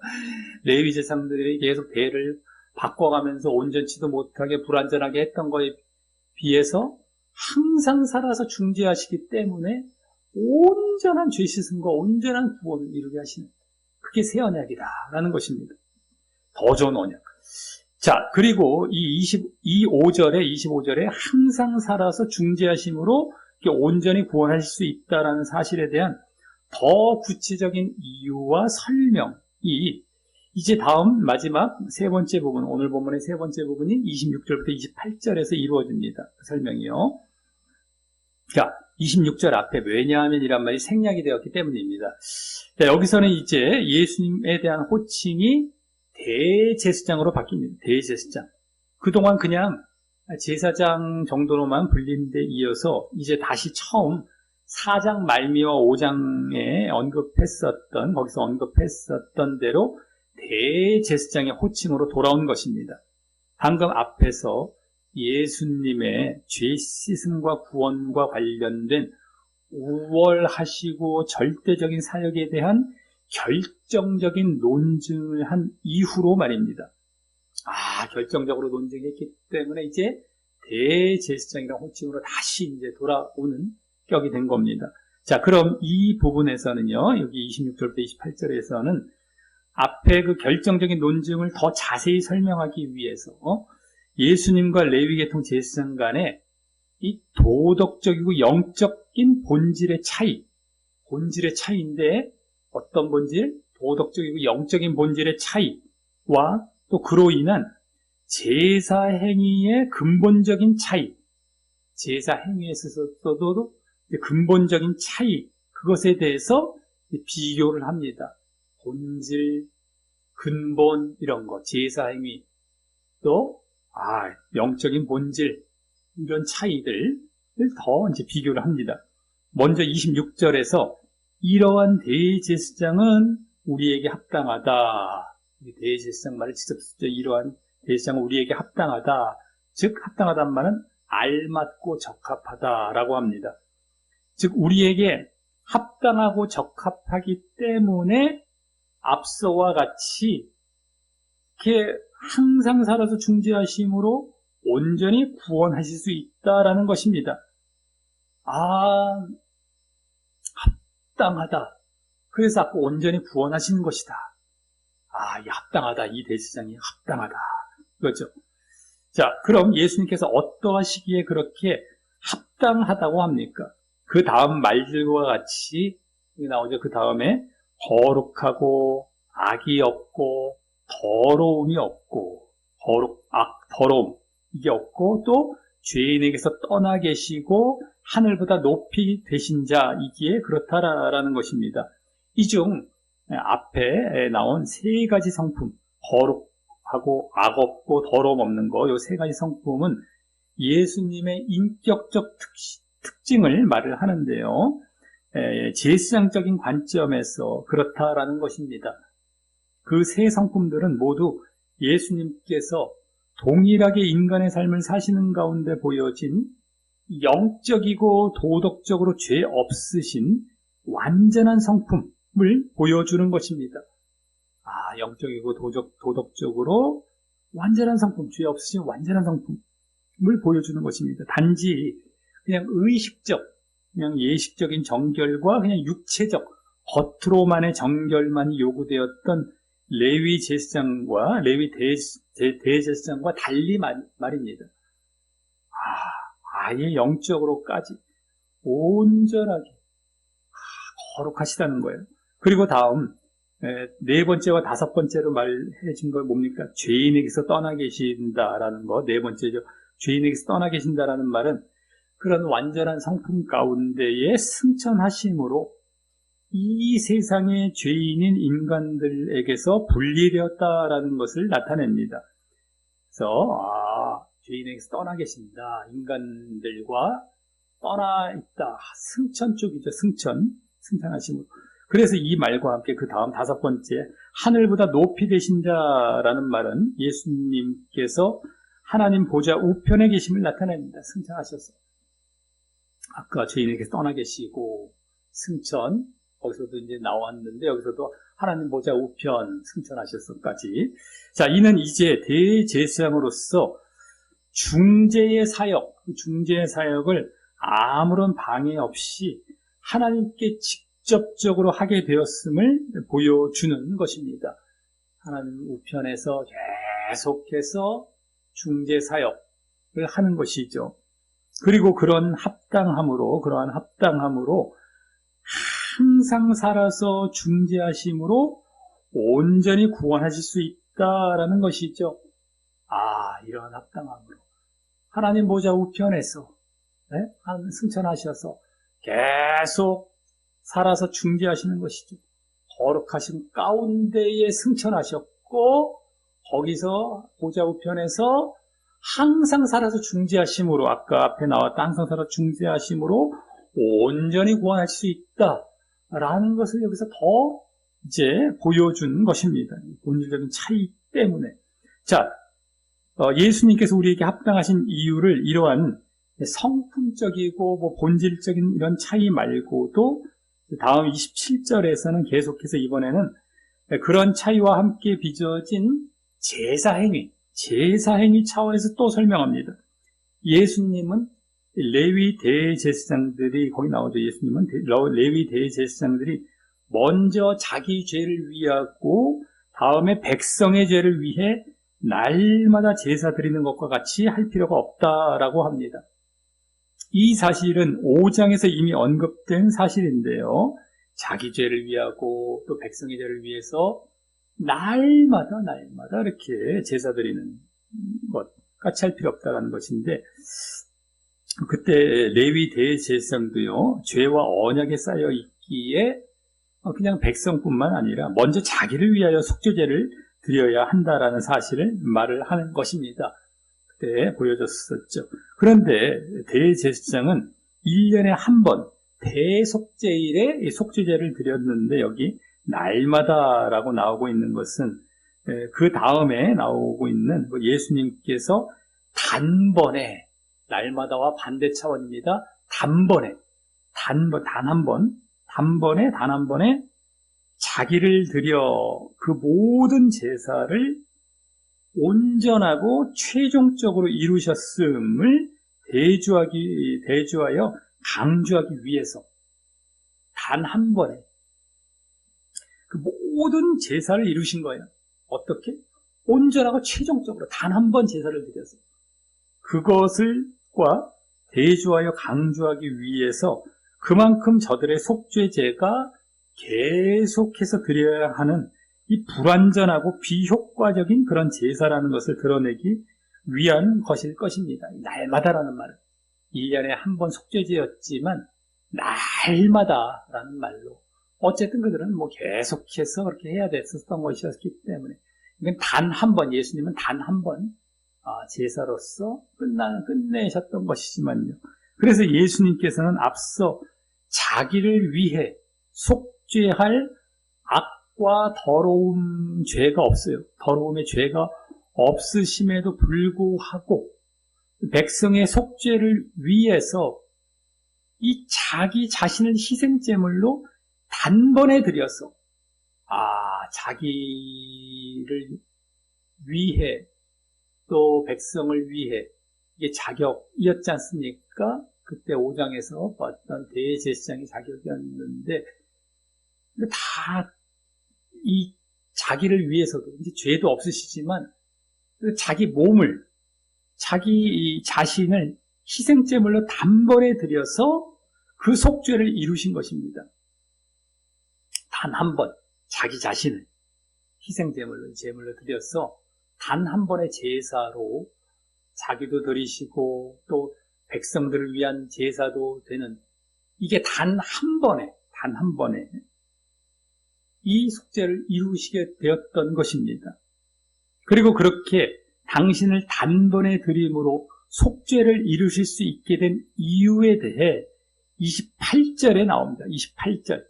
레위 제사장들이 계속 배를 바꿔가면서 온전치도 못하게 불완전하게 했던 거에 비해서 항상 살아서 중재하시기 때문에 온전한 죄 씻음과 온전한 구원을 이루게 하시는 그게 새 언약이다라는 것입니다. 더 좋은 언약. 자, 그리고 이 25절에 항상 살아서 중재하심으로 온전히 구원하실 수 있다라는 사실에 대한 더 구체적인 이유와 설명이 이제 다음 마지막 세 번째 부분, 오늘 본문의 세 번째 부분인 26절부터 28절에서 이루어집니다. 그 설명이요. 자, 26절 앞에 왜냐하면 이란 말이 생략이 되었기 때문입니다. 자, 여기서는 이제 예수님에 대한 호칭이 대제사장으로 바뀝니다. 대제사장. 그동안 그냥 제사장 정도로만 불린 데 이어서 이제 다시 처음 4장 말미와 5장에 거기서 언급했었던 대로 대제사장의 호칭으로 돌아온 것입니다. 방금 앞에서 예수님의 죄 씻음과 구원과 관련된 우월하시고 절대적인 사역에 대한 결정적인 논증을 한 이후로 말입니다. 결정적으로 논증했기 때문에 이제 대제사장이라는 호칭으로 다시 이제 돌아오는 격이 된 겁니다. 자, 그럼 이 부분에서는요, 여기 26절부터 28절에서는 앞에 그 결정적인 논증을 더 자세히 설명하기 위해서 예수님과 레위계통 제사장 간의 이 도덕적이고 영적인 본질의 차이인데 어떤 본질? 도덕적이고 영적인 본질의 차이와 또 그로 인한 제사 행위의 근본적인 차이, 제사 행위에 있어서도 근본적인 차이, 그것에 대해서 비교를 합니다. 본질, 근본 이런 거, 제사 행위, 또 영적인 본질 이런 차이들을 더 이제 비교를 합니다. 먼저 26절에서 이러한 대제사장은 우리에게 합당하다. 대제사장 말을 직접 쓰죠. 이러한 대제사장은 우리에게 합당하다. 즉 합당하다는 말은 알맞고 적합하다라고 합니다. 즉 우리에게 합당하고 적합하기 때문에 앞서와 같이 이렇게 항상 살아서 중재하심으로 온전히 구원하실 수 있다라는 것입니다. 합당하다. 그래서 아까 온전히 구원하시는 것이다. 이 합당하다. 이 대제사장이 합당하다. 그렇죠. 자, 그럼 예수님께서 어떠하시기에 그렇게 합당하다고 합니까? 그 다음 말들과 같이 나오죠. 그 다음에 거룩하고 악이 없고 더러움이 없고 더러움 이게 없고 또 죄인에게서 떠나 계시고 하늘보다 높이 되신 자이기에 그렇다라는 것입니다. 이 중 앞에 나온 세 가지 성품, 거룩하고 악 없고 더러움 없는 거, 이 세 가지 성품은 예수님의 인격적 특징을 말을 하는데요. 제사장적인 관점에서 그렇다라는 것입니다. 그 세 성품들은 모두 예수님께서 동일하게 인간의 삶을 사시는 가운데 보여진 영적이고 도덕적으로 죄 없으신 완전한 성품을 보여주는 것입니다. 영적이고 도덕적으로 완전한 성품, 죄 없으신 완전한 성품을 보여주는 것입니다. 단지 그냥 의식적, 그냥 예식적인 정결과 그냥 육체적, 겉으로만의 정결만이 요구되었던 레위 제사장과 레위 대제사장과 달리 말입니다. 아예 영적으로까지 온전하게 거룩하시다는 거예요. 그리고 다음 네 번째와 다섯 번째로 말해준 거 뭡니까? 죄인에게서 떠나 계신다라는 거. 네 번째죠. 죄인에게서 떠나 계신다라는 말은 그런 완전한 성품 가운데에 승천하심으로 이 세상의 죄인인 인간들에게서 분리되었다라는 것을 나타냅니다. 그래서 죄인에게서 떠나 계신다. 인간들과 떠나 있다. 승천 쪽이죠. 승천하심으로. 그래서 이 말과 함께 그 다음 다섯 번째, 하늘보다 높이 계신 자라는 말은 예수님께서 하나님 보좌 우편에 계심을 나타냅니다. 승천하셔서. 아까 죄인에게서 떠나 계시고 승천, 거기서도 이제 나왔는데 여기서도 하나님 보좌 우편 승천하셔서까지. 자, 이는 이제 대제사장으로서 중재의 사역을 아무런 방해 없이 하나님께 직접적으로 하게 되었음을 보여주는 것입니다. 하나님 우편에서 계속해서 중재 사역을 하는 것이죠. 그리고 그러한 합당함으로 항상 살아서 중재하심으로 온전히 구원하실 수 있다라는 것이죠. 이러한 합당함으로 하나님 보좌 우편에서 승천하셔서 계속 살아서 중재하시는 것이죠. 거룩하신 가운데에 승천하셨고 거기서 보좌 우편에서 항상 살아서 중재하심으로, 아까 앞에 나왔다 항상 살아서 중재하심으로 온전히 구원할 수 있다라는 것을 여기서 더 이제 보여준 것입니다. 본질적인 차이 때문에. 자, 예수님께서 우리에게 합당하신 이유를 이러한 성품적이고 본질적인 이런 차이 말고도 다음 27절에서는 계속해서 이번에는 그런 차이와 함께 빚어진 제사행위 차원에서 또 설명합니다. 예수님은 레위 대제사장들이, 거기 나오죠. 예수님은 레위 대제사장들이 먼저 자기 죄를 위하고 다음에 백성의 죄를 위해 날마다 제사 드리는 것과 같이 할 필요가 없다라고 합니다. 이 사실은 5장에서 이미 언급된 사실인데요. 자기 죄를 위하고 또 백성의 죄를 위해서 날마다 이렇게 제사 드리는 것 같이 할 필요 없다는 것인데, 그때 레위 대제사장도요, 죄와 언약에 쌓여 있기에 그냥 백성뿐만 아니라 먼저 자기를 위하여 속죄제를 드려야 한다라는 사실을 말을 하는 것입니다. 그때 보여줬었죠. 그런데 대제사장은 1년에 한 번 대속죄일에 속죄제를 드렸는데 여기 날마다라고 나오고 있는 것은 그 다음에 나오고 있는 예수님께서 단번에, 날마다와 반대 차원입니다. 단번에 자기를 들여 그 모든 제사를 온전하고 최종적으로 이루셨음을 대주하여 강조하기 위해서 단 한 번에 그 모든 제사를 이루신 거예요. 어떻게? 온전하고 최종적으로 단 한 번 제사를 드려서 그것을과 대주하여 강조하기 위해서 그만큼 저들의 속죄제가 계속해서 드려야 하는 이 불완전하고 비효과적인 그런 제사라는 것을 드러내기 위한 것일 것입니다. 날마다라는 말은 1년에 한 번 속죄제였지만 날마다라는 말로 어쨌든 그들은 계속해서 그렇게 해야 됐었던 것이었기 때문에 이건 단 한 번, 예수님은 단 한 번 제사로서 끝내셨던 것이지만요. 그래서 예수님께서는 앞서 자기를 위해 속죄할 악과 더러움 죄가 없어요. 더러움의 죄가 없으심에도 불구하고 백성의 속죄를 위해서 이 자기 자신을 희생제물로 단번에 드려서 자기를 위해 또 백성을 위해 이게 자격이었지 않습니까? 그때 5장에서 봤던 대제사장의 자격이었는데 다 이 자기를 위해서도 이제 죄도 없으시지만 자기 몸을 자기 자신을 희생제물로 단번에 드려서 그 속죄를 이루신 것입니다. 단 한 번 자기 자신을 희생제물로 제물로 드려서 단 한 번의 제사로 자기도 드리시고 또 백성들을 위한 제사도 되는 이게 단 한 번에 이 속죄를 이루시게 되었던 것입니다. 그리고 그렇게 당신을 단번에 드림으로 속죄를 이루실 수 있게 된 이유에 대해 28절에 나옵니다. 28절.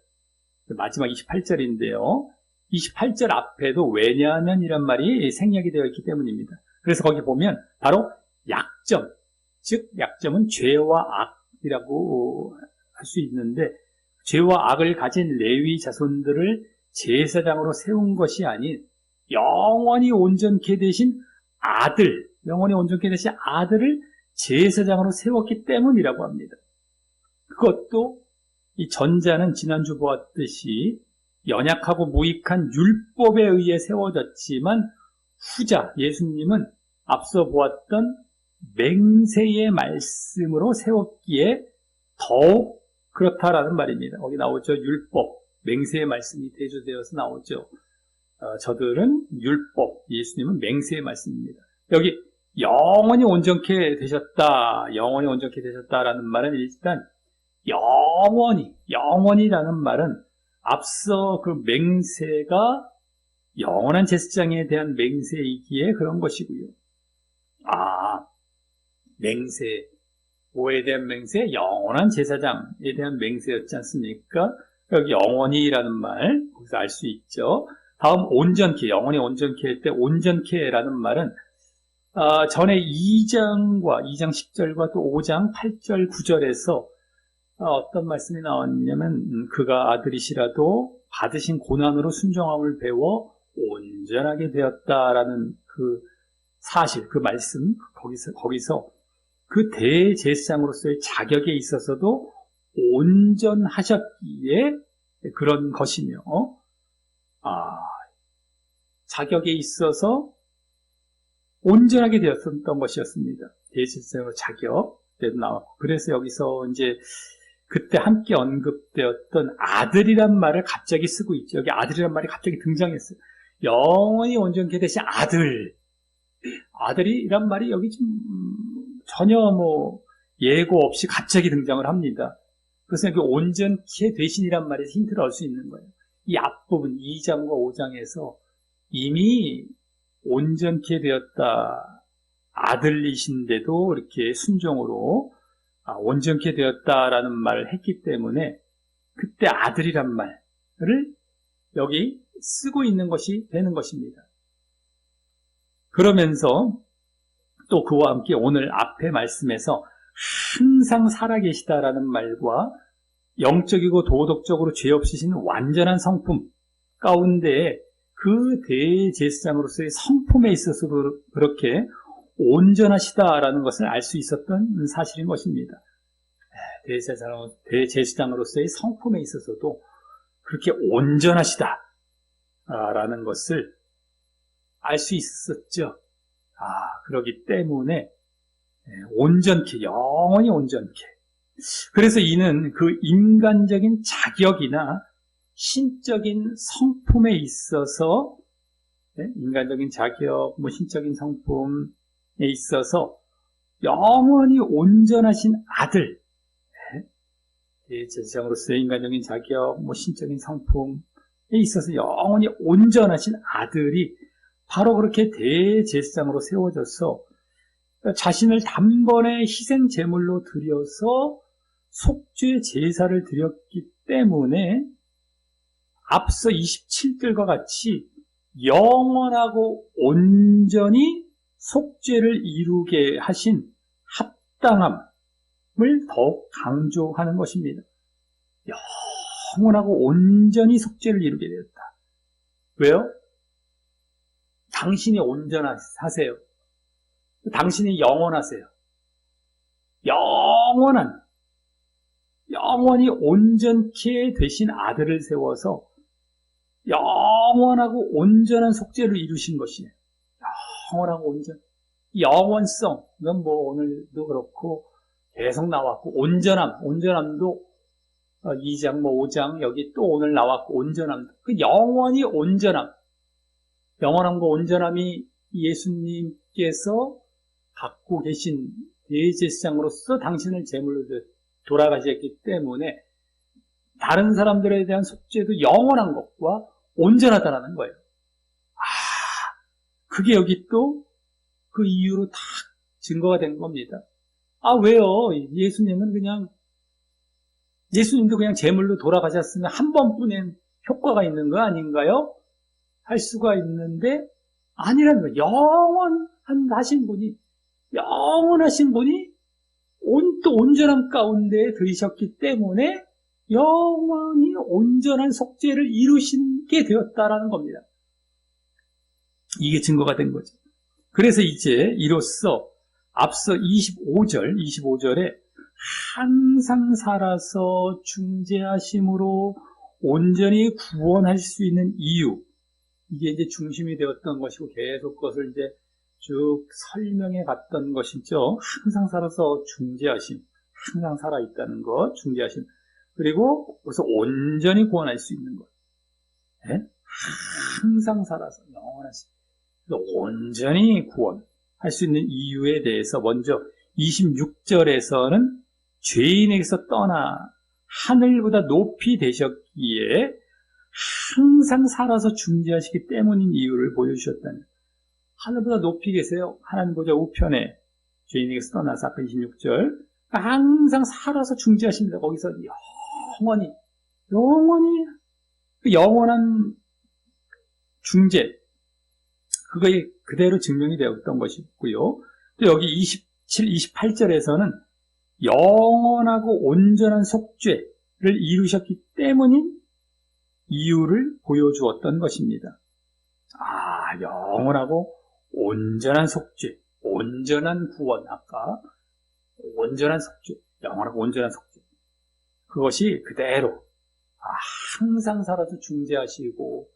마지막 28절인데요. 28절 앞에도 왜냐하면이란 말이 생략이 되어 있기 때문입니다. 그래서 거기 보면 바로 약점, 즉 약점은 죄와 악이라고 할 수 있는데 죄와 악을 가진 레위 자손들을 제사장으로 세운 것이 아닌 영원히 온전케 되신 아들, 영원히 온전케 되신 아들을 제사장으로 세웠기 때문이라고 합니다. 그것도 이 전자는 지난주 보았듯이 연약하고 무익한 율법에 의해 세워졌지만 후자 예수님은 앞서 보았던 맹세의 말씀으로 세웠기에 더욱 그렇다라는 말입니다. 거기 나오죠. 율법, 맹세의 말씀이 대조되어서 나오죠. 저들은 율법, 예수님은 맹세의 말씀입니다. 여기 영원히 온전케 되셨다라는 말은 일단 영원히라는 말은 앞서 그 맹세가 영원한 제사장에 대한 맹세이기에 그런 것이고요. 맹세, 뭐에 대한 맹세? 영원한 제사장에 대한 맹세였지 않습니까? 여기 영원히라는 말, 거기서 알 수 있죠. 다음 온전케, 영원히 온전케 할 때 온전케라는 말은 전에 2장 10절과 또 5장 8절 9절에서 어떤 말씀이 나왔냐면 그가 아들이시라도 받으신 고난으로 순종함을 배워 온전하게 되었다라는 그 사실, 그 말씀 거기서 그 대제사장으로서의 자격에 있어서도 온전하셨기에 그런 것이며 자격에 있어서 온전하게 되었던 것이었습니다. 대제사장으로 자격대도 나왔고 그래서 여기서 이제 그때 함께 언급되었던 아들이란 말을 갑자기 쓰고 있죠. 여기 아들이란 말이 갑자기 등장했어요. 영원히 온전케 되신 아들이란 말이 여기 좀 전혀 예고 없이 갑자기 등장을 합니다. 그래서 여기 온전케 되신이란 말에서 힌트를 얻을 수 있는 거예요. 이 앞부분 2장과 5장에서 이미 온전케 되었다, 아들이신데도 이렇게 순종으로 온전케 되었다라는 말을 했기 때문에 그때 아들이란 말을 여기 쓰고 있는 것이 되는 것입니다. 그러면서 또 그와 함께 오늘 앞에 말씀에서 항상 살아계시다라는 말과 영적이고 도덕적으로 죄 없으신 완전한 성품 가운데 그 대제사장으로서의 성품에 있어서도 그렇게 온전하시다라는 것을 알 수 있었던 사실인 것입니다. 대제사장으로서의 성품에 있어서도 그렇게 온전하시다라는 것을 알 수 있었죠. 그렇기 때문에 온전케, 영원히 온전케. 그래서 이는 그 인간적인 자격이나 신적인 성품에 있어서 인간적인 자격, 신적인 성품에 있어서 영원히 온전하신 아들, 제사장으로서의 인간적인 자격, 신적인 성품에 있어서 영원히 온전하신 아들이 바로 그렇게 대제사장으로 세워져서 자신을 단번에 희생 제물로 드려서 속죄 제사를 드렸기 때문에 앞서 27절과 같이 영원하고 온전히 속죄를 이루게 하신 합당함을 더욱 강조하는 것입니다. 영원하고 온전히 속죄를 이루게 되었다. 왜요? 당신이 온전하세요. 당신이 영원하세요. 영원히 온전케 되신 아들을 세워서 영원하고 온전한 속죄를 이루신 것이에요. 영원하고 온전. 영원성, 이건 뭐 오늘도 그렇고 계속 나왔고, 온전함도 2장, 5장, 여기 또 오늘 나왔고, 온전함. 그 영원히 온전함. 영원함과 온전함이 예수님께서 갖고 계신 대제사장으로서 당신을 제물로 돌아가셨기 때문에 다른 사람들에 대한 속죄도 영원한 것과 온전하다라는 거예요. 그게 여기 또 그 이유로 다 증거가 된 겁니다. 왜요? 예수님도 그냥 제물로 돌아가셨으면 한 번뿐인 효과가 있는 거 아닌가요? 할 수가 있는데 아니라는 거예요. 영원하신 분이 또 온전함 가운데 들으셨기 때문에 영원히 온전한 속죄를 이루시게 되었다라는 겁니다. 이게 증거가 된 거죠. 그래서 이제 이로써 앞서 25절에 항상 살아서 중재하심으로 온전히 구원할 수 있는 이유, 이게 이제 중심이 되었던 것이고 계속 그것을 이제 쭉 설명해 갔던 것이죠. 항상 살아서 중재하심, 항상 살아있다는 것, 중재하심. 그리고 거기서 온전히 구원할 수 있는 것. 네? 항상 살아서 영원하심. 온전히 구원할 수 있는 이유에 대해서 먼저 26절에서는 죄인에게서 떠나 하늘보다 높이 되셨기에 항상 살아서 중재하시기 때문인 이유를 보여주셨다는, 하늘보다 높이 계세요. 하나님보다 우편에 죄인에게서 떠나서 아까 26절 항상 살아서 중재하십니다. 거기서 영원히 그 영원한 중재, 그거에 그대로 증명이 되었던 것이고요. 또 여기 27, 28절에서는 영원하고 온전한 속죄를 이루셨기 때문인 이유를 보여주었던 것입니다. 영원하고 온전한 속죄, 온전한 구원, 아까 온전한 속죄, 영원하고 온전한 속죄, 그것이 그대로 항상 살아서 중재하시고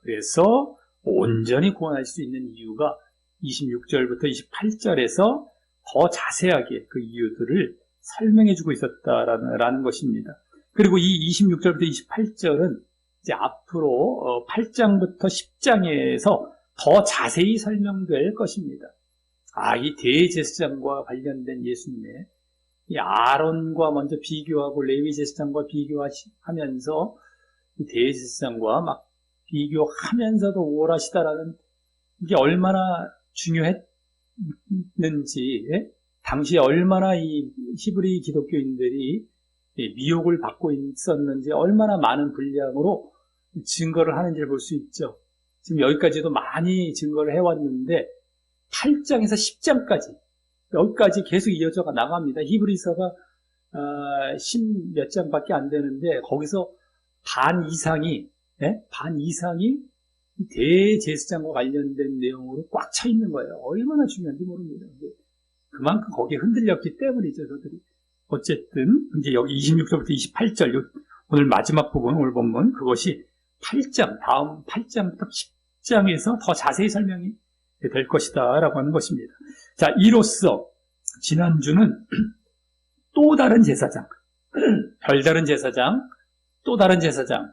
그래서 온전히 구원할 수 있는 이유가 26절부터 28절에서 더 자세하게 그 이유들을 설명해주고 있었다라는 것입니다. 그리고 이 26절부터 28절은 이제 앞으로 8장부터 10장에서 더 자세히 설명될 것입니다. 이 대제사장과 관련된 예수님의 이 아론과 먼저 비교하고 레위 제사장과 비교하면서 이 대제사장과 막 비교하면서도 우월하시다라는, 이게 얼마나 중요했는지, 당시에 얼마나 이 히브리 기독교인들이 미혹을 받고 있었는지, 얼마나 많은 분량으로 증거를 하는지를 볼 수 있죠. 지금 여기까지도 많이 증거를 해왔는데 8장에서 10장까지 여기까지 계속 이어져가 나갑니다. 히브리서가 10몇 장밖에 안 되는데 거기서 반 이상이 대제사장과 관련된 내용으로 꽉 차 있는 거예요. 얼마나 중요한지 모릅니다. 그만큼 거기에 흔들렸기 때문이죠, 저들이. 어쨌든 이제 여기 26절부터 28절, 오늘 마지막 부분, 오늘 본문, 그것이 8장, 다음 8장부터 10장에서 더 자세히 설명이 될 것이다 라고 하는 것입니다. 자, 이로써 지난주는 또 다른 제사장, 별다른 제사장, 또 다른 제사장인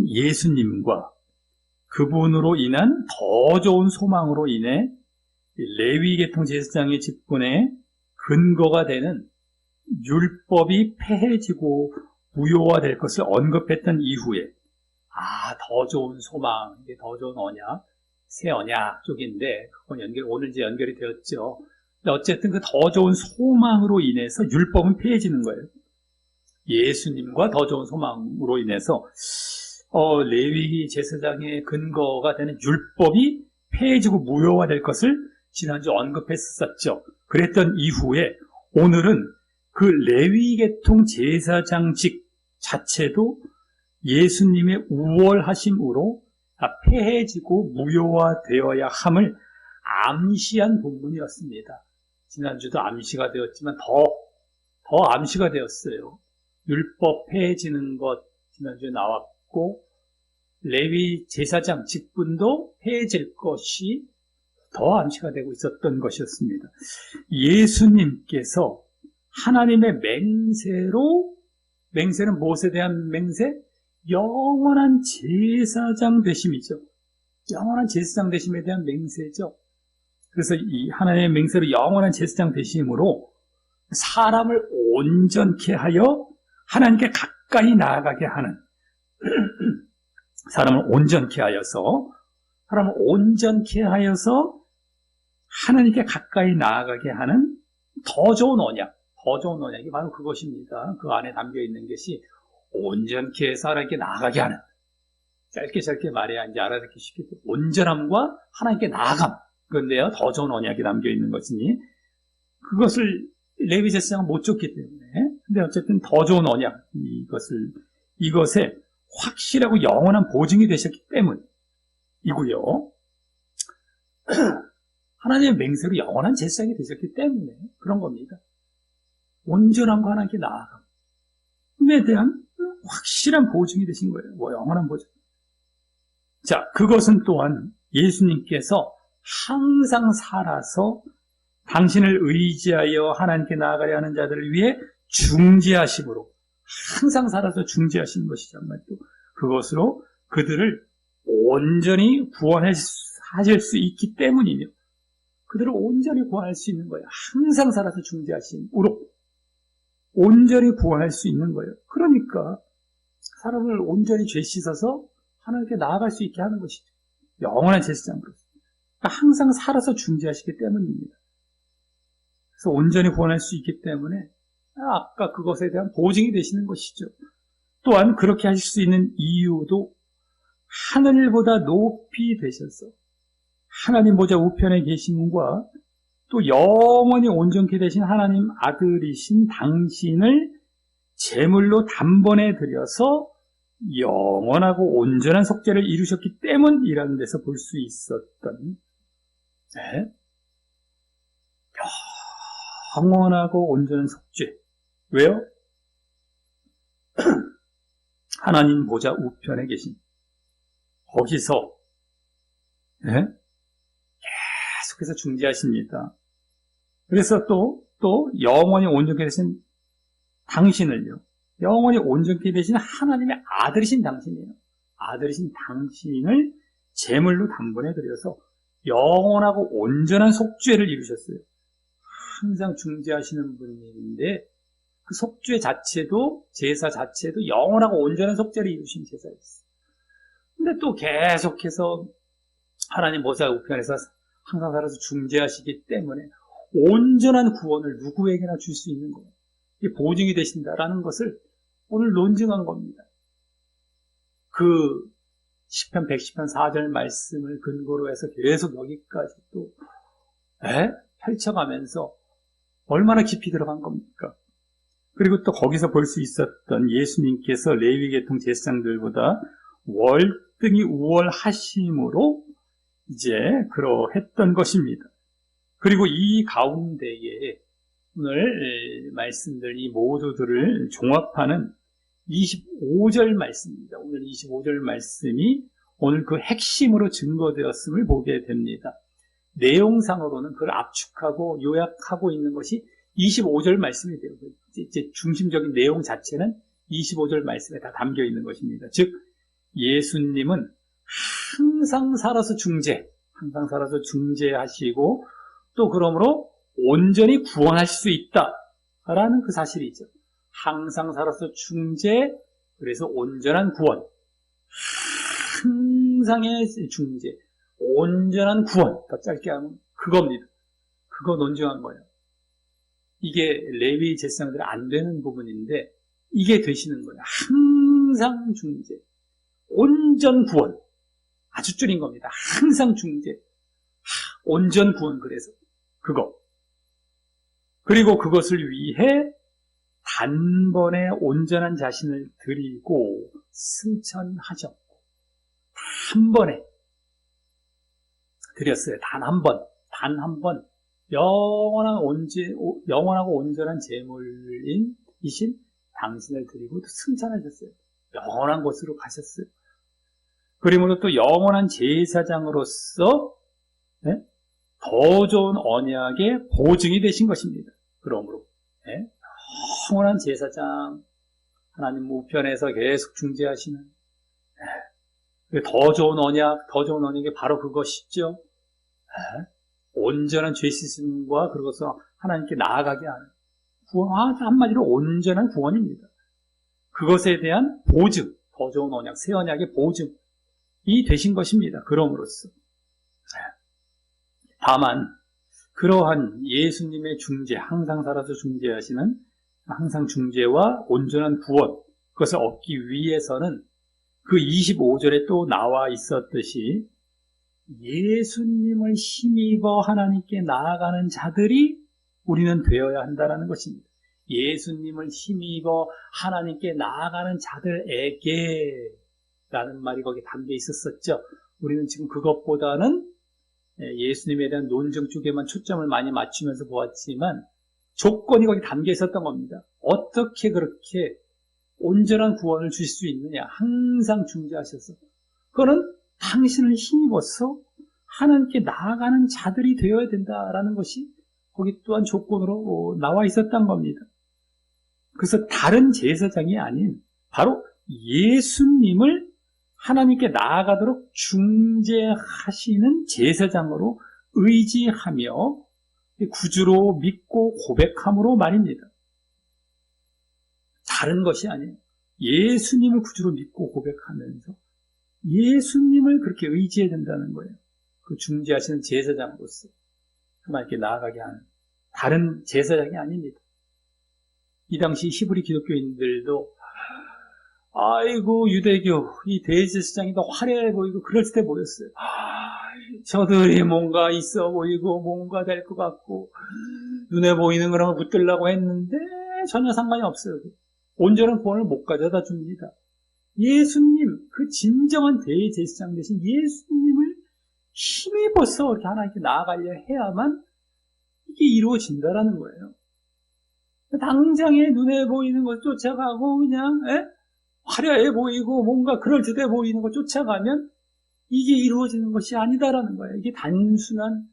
예수님과 그분으로 인한 더 좋은 소망으로 인해 레위 계통 제사장의 직분에 근거가 되는 율법이 폐해지고 무효화될 것을 언급했던 이후에 더 좋은 소망, 더 좋은 언약, 새 언약 쪽인데 그건 오늘 이제 연결이 되었죠. 근데 어쨌든 그 더 좋은 소망으로 인해서 율법은 폐해지는 거예요. 예수님과 더 좋은 소망으로 인해서 레위 제사장의 근거가 되는 율법이 폐해지고 무효화될 것을 지난주 언급했었죠. 그랬던 이후에 오늘은 그 레위 계통 제사장직 자체도 예수님의 우월하심으로 폐해지고 무효화되어야 함을 암시한 본문이었습니다. 지난주도 암시가 되었지만 더 암시가 되었어요. 율법 폐해지는 것 지난주에 나왔고 레위 제사장 직분도 폐해질 것이 더 암시가 되고 있었던 것이었습니다. 예수님께서 하나님의 맹세는 무엇에 대한 맹세? 영원한 제사장 되심이죠. 영원한 제사장 되심에 대한 맹세죠. 그래서 이 하나님의 맹세로 영원한 제사장 되심으로 사람을 온전케 하여 하나님께 가까이 나아가게 하는 사람을 온전케 하여서 하나님께 가까이 나아가게 하는 더 좋은 언약이 바로 그것입니다. 그 안에 담겨 있는 것이 온전케 해서 하나님께 나아가게 하는, 짧게 말해야 이제 알아듣기 쉽겠죠. 온전함과 하나님께 나아감, 그런데요 더 좋은 언약이 담겨 있는 것이니 그것을 레위 제사장은 못 줬기 때문에, 근데 어쨌든 더 좋은 언약, 이것에 확실하고 영원한 보증이 되셨기 때문이고요. 하나님의 맹세로 영원한 제사장이 되셨기 때문에 그런 겁니다. 온전함과 하나님께 나아감에 대한 확실한 보증이 되신 거예요. 영원한 보증. 자, 그것은 또한 예수님께서 항상 살아서 당신을 의지하여 하나님께 나아가려 하는 자들을 위해 중재하심으로, 항상 살아서 중재하시는 것이지만 또 그것으로 그들을 온전히 구원하실 수 있기 때문이며, 그들을 온전히 구원할 수 있는 거예요. 항상 살아서 중재하심으로 온전히 구원할 수 있는 거예요. 그러니까 사람을 온전히 죄 씻어서 하나님께 나아갈 수 있게 하는 것이죠. 영원한 제사장으로서. 그러니까 항상 살아서 중재하시기 때문입니다. 그래서 온전히 구원할 수 있기 때문에 아까 그것에 대한 보증이 되시는 것이죠. 또한 그렇게 하실 수 있는 이유도 하늘보다 높이 되셔서 하나님 보좌 우편에 계심과 또 영원히 온전케 되신 하나님 아들이신 당신을 제물로 단번에 드려서 영원하고 온전한 속죄를 이루셨기 때문이라는 데서 볼 수 있었던, 영원하고 온전한 속죄. 왜요? 하나님 보좌 우편에 계신, 거기서 계속해서 중재하십니다. 그래서 또 영원히 온전케 되신 당신을요, 영원히 온전케 되신 하나님의 아들이신 당신이에요. 아들이신 당신을 제물로 단번에 드려서 영원하고 온전한 속죄를 이루셨어요. 항상 중재하시는 분인데 그 속죄 자체도, 제사 자체도 영원하고 온전한 속죄를 이루신 제사였어요. 근데 또 계속해서 하나님 보좌 우편에서 항상 살아서 중재하시기 때문에 온전한 구원을 누구에게나 줄 수 있는 거예요. 이게 보증이 되신다라는 것을 오늘 논증한 겁니다. 그 시편 110편 4절 말씀을 근거로 해서 계속 여기까지 또 펼쳐가면서 얼마나 깊이 들어간 겁니까? 그리고 또 거기서 볼 수 있었던 예수님께서 레위 계통 제사장들보다 월등히 우월하심으로 이제 그러했던 것입니다. 그리고 이 가운데에 오늘 말씀들, 이 모두들을 종합하는 25절 말씀입니다. 오늘 25절 말씀이 오늘 그 핵심으로 증거되었음을 보게 됩니다. 내용상으로는 그걸 압축하고 요약하고 있는 것이 25절 말씀이 되고, 이제 중심적인 내용 자체는 25절 말씀에 다 담겨 있는 것입니다. 즉, 예수님은 항상 살아서 중재하시고 또 그러므로 온전히 구원할 수 있다라는 그 사실이죠. 항상 살아서 중재, 그래서 온전한 구원. 항상의 중재, 온전한 구원. 더 짧게 하면 그겁니다. 그거 논증한 거예요. 이게 레위 제사장들은 안 되는 부분인데 이게 되시는 거예요. 항상 중재. 온전 구원. 아주 줄인 겁니다. 항상 중재. 온전 구원, 그래서. 그거. 그리고 그것을 위해 단번에 온전한 자신을 드리고 승천하셨고, 단번에 드렸어요. 단 한 번. 영원하고 온전한 제물이신 당신을 드리고 또 승천하셨어요. 영원한 곳으로 가셨어요. 그러므로 또 영원한 제사장으로서 더 좋은 언약의 보증이 되신 것입니다. 그러므로 영원한 제사장, 하나님 우편에서 계속 중재하시는 더 좋은 언약이 바로 그것이죠. 온전한 죄 씻음과 그것을 하나님께 나아가게 하는 구원, 한마디로 온전한 구원입니다. 그것에 대한 보증, 더 좋은 언약, 새 언약의 보증이 되신 것입니다. 그럼으로써. 다만 그러한 예수님의 중재, 항상 살아서 중재하시는 항상 중재와 온전한 구원, 그것을 얻기 위해서는 그 25절에 또 나와 있었듯이 예수님을 힘입어 하나님께 나아가는 자들이 우리는 되어야 한다는 것입니다. 예수님을 힘입어 하나님께 나아가는 자들에게 라는 말이 거기 담겨 있었었죠. 우리는 지금 그것보다는 예수님에 대한 논증 쪽에만 초점을 많이 맞추면서 보았지만 조건이 거기 담겨 있었던 겁니다. 어떻게 그렇게 온전한 구원을 주실 수 있느냐. 항상 중재하셔서. 그거는 당신을 힘입어서 하나님께 나아가는 자들이 되어야 된다라는 것이 거기 또한 조건으로 나와 있었던 겁니다. 그래서 다른 제사장이 아닌 바로 예수님을 하나님께 나아가도록 중재하시는 제사장으로 의지하며 구주로 믿고 고백함으로 말입니다. 다른 것이 아니에요. 예수님을 구주로 믿고 고백하면서 예수님을 그렇게 의지해야 된다는 거예요. 그 중재하시는 제사장으로서 하나님께 나아가게 하는 다른 제사장이 아닙니다. 이 당시 히브리 기독교인들도 아이고 유대교 이 대제사장이 더 화려해 보이고 그럴 때 보였어요. 저들이 뭔가 있어 보이고 뭔가 될 것 같고 눈에 보이는 거랑 붙들려고 했는데 전혀 상관이 없어요. 온전한 구원을 못 가져다 줍니다. 예수님, 그 진정한 대제사장 되신 예수님을 힘입어서 이렇게 하나님께 나아가려 해야만 이게 이루어진다라는 거예요. 당장에 눈에 보이는 것 쫓아가고 그냥 화려해 보이고 뭔가 그럴듯해 보이는 것 쫓아가면 이게 이루어지는 것이 아니다라는 거예요. 이게 단순한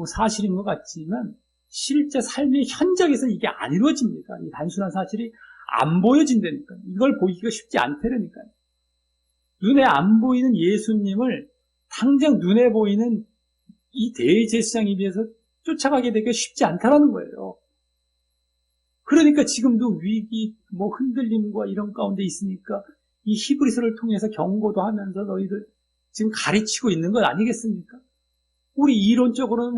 사실인 것 같지만 실제 삶의 현장에서 이게 안 이루어집니다. 이 단순한 사실이 안 보여진다니까요. 이걸 보기가 쉽지 않다니까요. 눈에 안 보이는 예수님을 당장 눈에 보이는 이 대제사장에 비해서 쫓아가게 되기가 쉽지 않다라는 거예요. 그러니까 지금도 위기, 흔들림과 이런 가운데 있으니까 이 히브리서를 통해서 경고도 하면서 너희들 지금 가르치고 있는 건 아니겠습니까? 우리 이론적으로는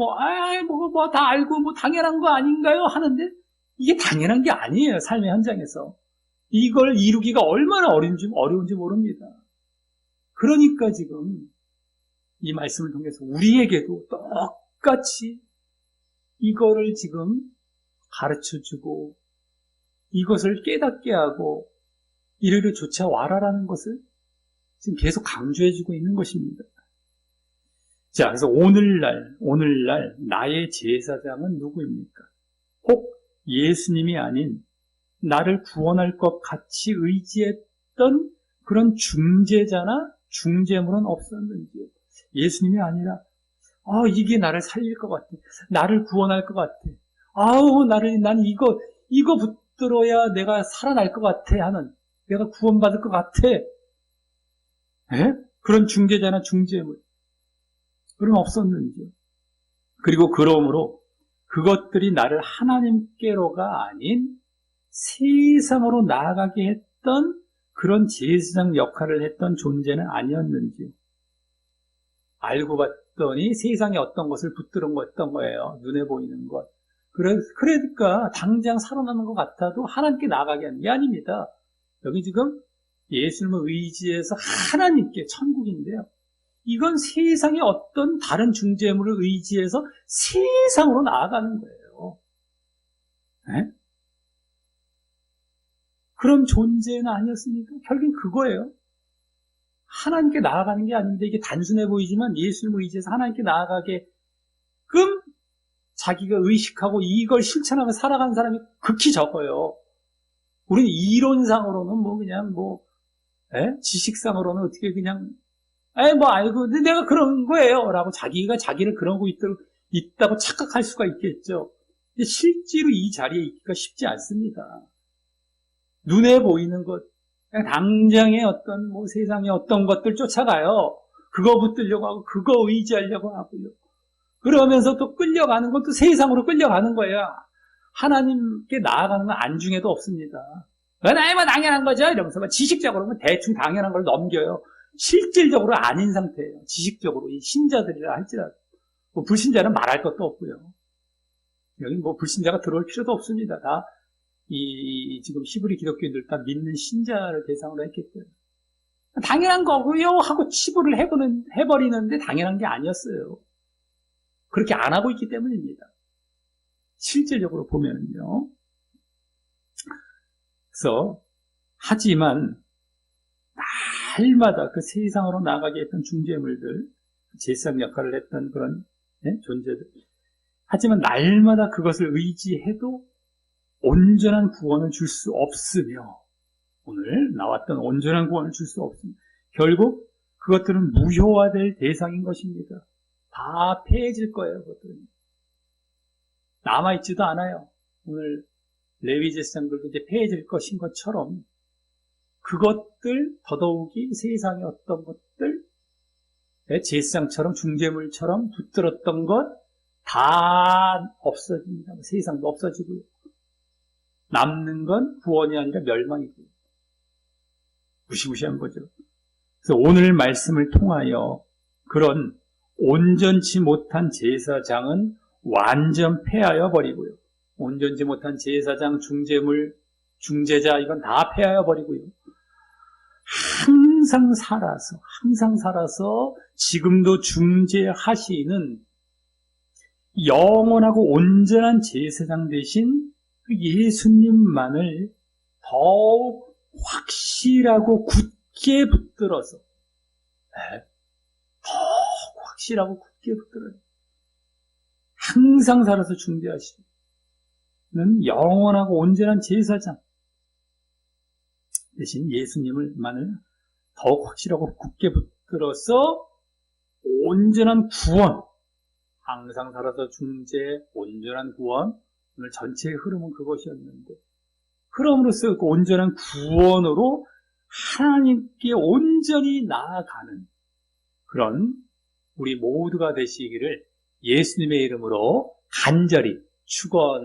다 알고 당연한 거 아닌가요? 하는데 이게 당연한 게 아니에요. 삶의 현장에서. 이걸 이루기가 얼마나 어려운지 모릅니다. 그러니까 지금 이 말씀을 통해서 우리에게도 똑같이 이거를 지금 가르쳐주고 이것을 깨닫게 하고 이르르 쫓아와라라는 것을 지금 계속 강조해주고 있는 것입니다. 자, 그래서 오늘날 나의 제사장은 누구입니까? 혹 예수님이 아닌 나를 구원할 것 같이 의지했던 그런 중재자나 중재물은 없었는지요? 예수님이 아니라 이게 나를 살릴 것 같아. 나를 구원할 것 같아. 난 이거 붙들어야 내가 살아날 것 같아 하는, 내가 구원받을 것 같아. 그런 중재자나 중재물. 그럼 없었는지요? 그리고 그러므로 그것들이 나를 하나님께로가 아닌 세상으로 나아가게 했던 그런 제사장 역할을 했던 존재는 아니었는지요? 알고 봤더니 세상에 어떤 것을 붙들은 거였던 거예요. 눈에 보이는 것. 그러니까 당장 살아나는 것 같아도 하나님께 나아가게 하는 게 아닙니다. 여기 지금 예수님을 의지해서 하나님께 천국인데요. 이건 세상의 어떤 다른 중재물을 의지해서 세상으로 나아가는 거예요. 네? 그런 존재는 아니었습니까? 결국은 그거예요. 하나님께 나아가는 게 아닌데 이게 단순해 보이지만 예수님을 의지해서 하나님께 나아가게끔 자기가 의식하고 이걸 실천하며 살아가는 사람이 극히 적어요. 우리는 이론상으로는 지식상으로는 어떻게 그냥 알고 내가 그런 거예요 라고 자기가 자기를 그러고 있다고 착각할 수가 있겠죠. 근데 실제로 이 자리에 있기가 쉽지 않습니다. 눈에 보이는 것, 그냥 당장의 어떤 세상의 어떤 것들 쫓아가요. 그거 붙들려고 하고 그거 의지하려고 하고요. 그러면서 또 끌려가는 것도 세상으로 끌려가는 거예요. 하나님께 나아가는 건 안중에도 없습니다. 나야 당연한 거죠 이러면서 지식적으로는 대충 당연한 걸 넘겨요. 실질적으로 아닌 상태예요. 지식적으로 이 신자들이라 할지라도 불신자는 말할 것도 없고요. 여기 불신자가 들어올 필요도 없습니다. 다 지금 히브리 기독교인들 다 믿는 신자를 대상으로 했기 때문에 당연한 거고요 하고 치부를 해버리는데 당연한 게 아니었어요. 그렇게 안 하고 있기 때문입니다. 실질적으로 보면은요. 그래서 하지만 날마다 그 세상으로 나가게 했던 중재물들, 제사장 역할을 했던 그런 존재들. 하지만 날마다 그것을 의지해도 온전한 구원을 줄 수 없으며 오늘 나왔던 온전한 구원을 줄 수 없으며 결국 그것들은 무효화될 대상인 것입니다. 다 폐해질 거예요. 그것들은 남아있지도 않아요. 오늘 레위 제사장들도 이제 폐해질 것인 것처럼 그것들 더더욱이 세상의 어떤 것들 제사장처럼 중재물처럼 붙들었던 것 다 없어집니다. 세상도 없어지고요. 남는 건 구원이 아니라 멸망이고요. 무시무시한 거죠. 그래서 오늘 말씀을 통하여 그런 온전치 못한 제사장은 완전 폐하여 버리고요. 온전치 못한 제사장, 중재물, 중재자 이건 다 폐하여 버리고요. 항상 살아서 지금도 중재하시는 영원하고 온전한 제사장 되신 그 예수님만을 더욱 확실하고 굳게 붙들어서 더욱 확실하고 굳게 붙들어요. 항상 살아서 중재하시는 영원하고 온전한 제사장 대신 예수님만을 더욱 확실하고 굳게 붙들어서 온전한 구원, 항상 살아서 중재, 온전한 구원, 오늘 전체의 흐름은 그것이었는데 그럼으로써 그 온전한 구원으로 하나님께 온전히 나아가는 그런 우리 모두가 되시기를 예수님의 이름으로 간절히 축원합니다.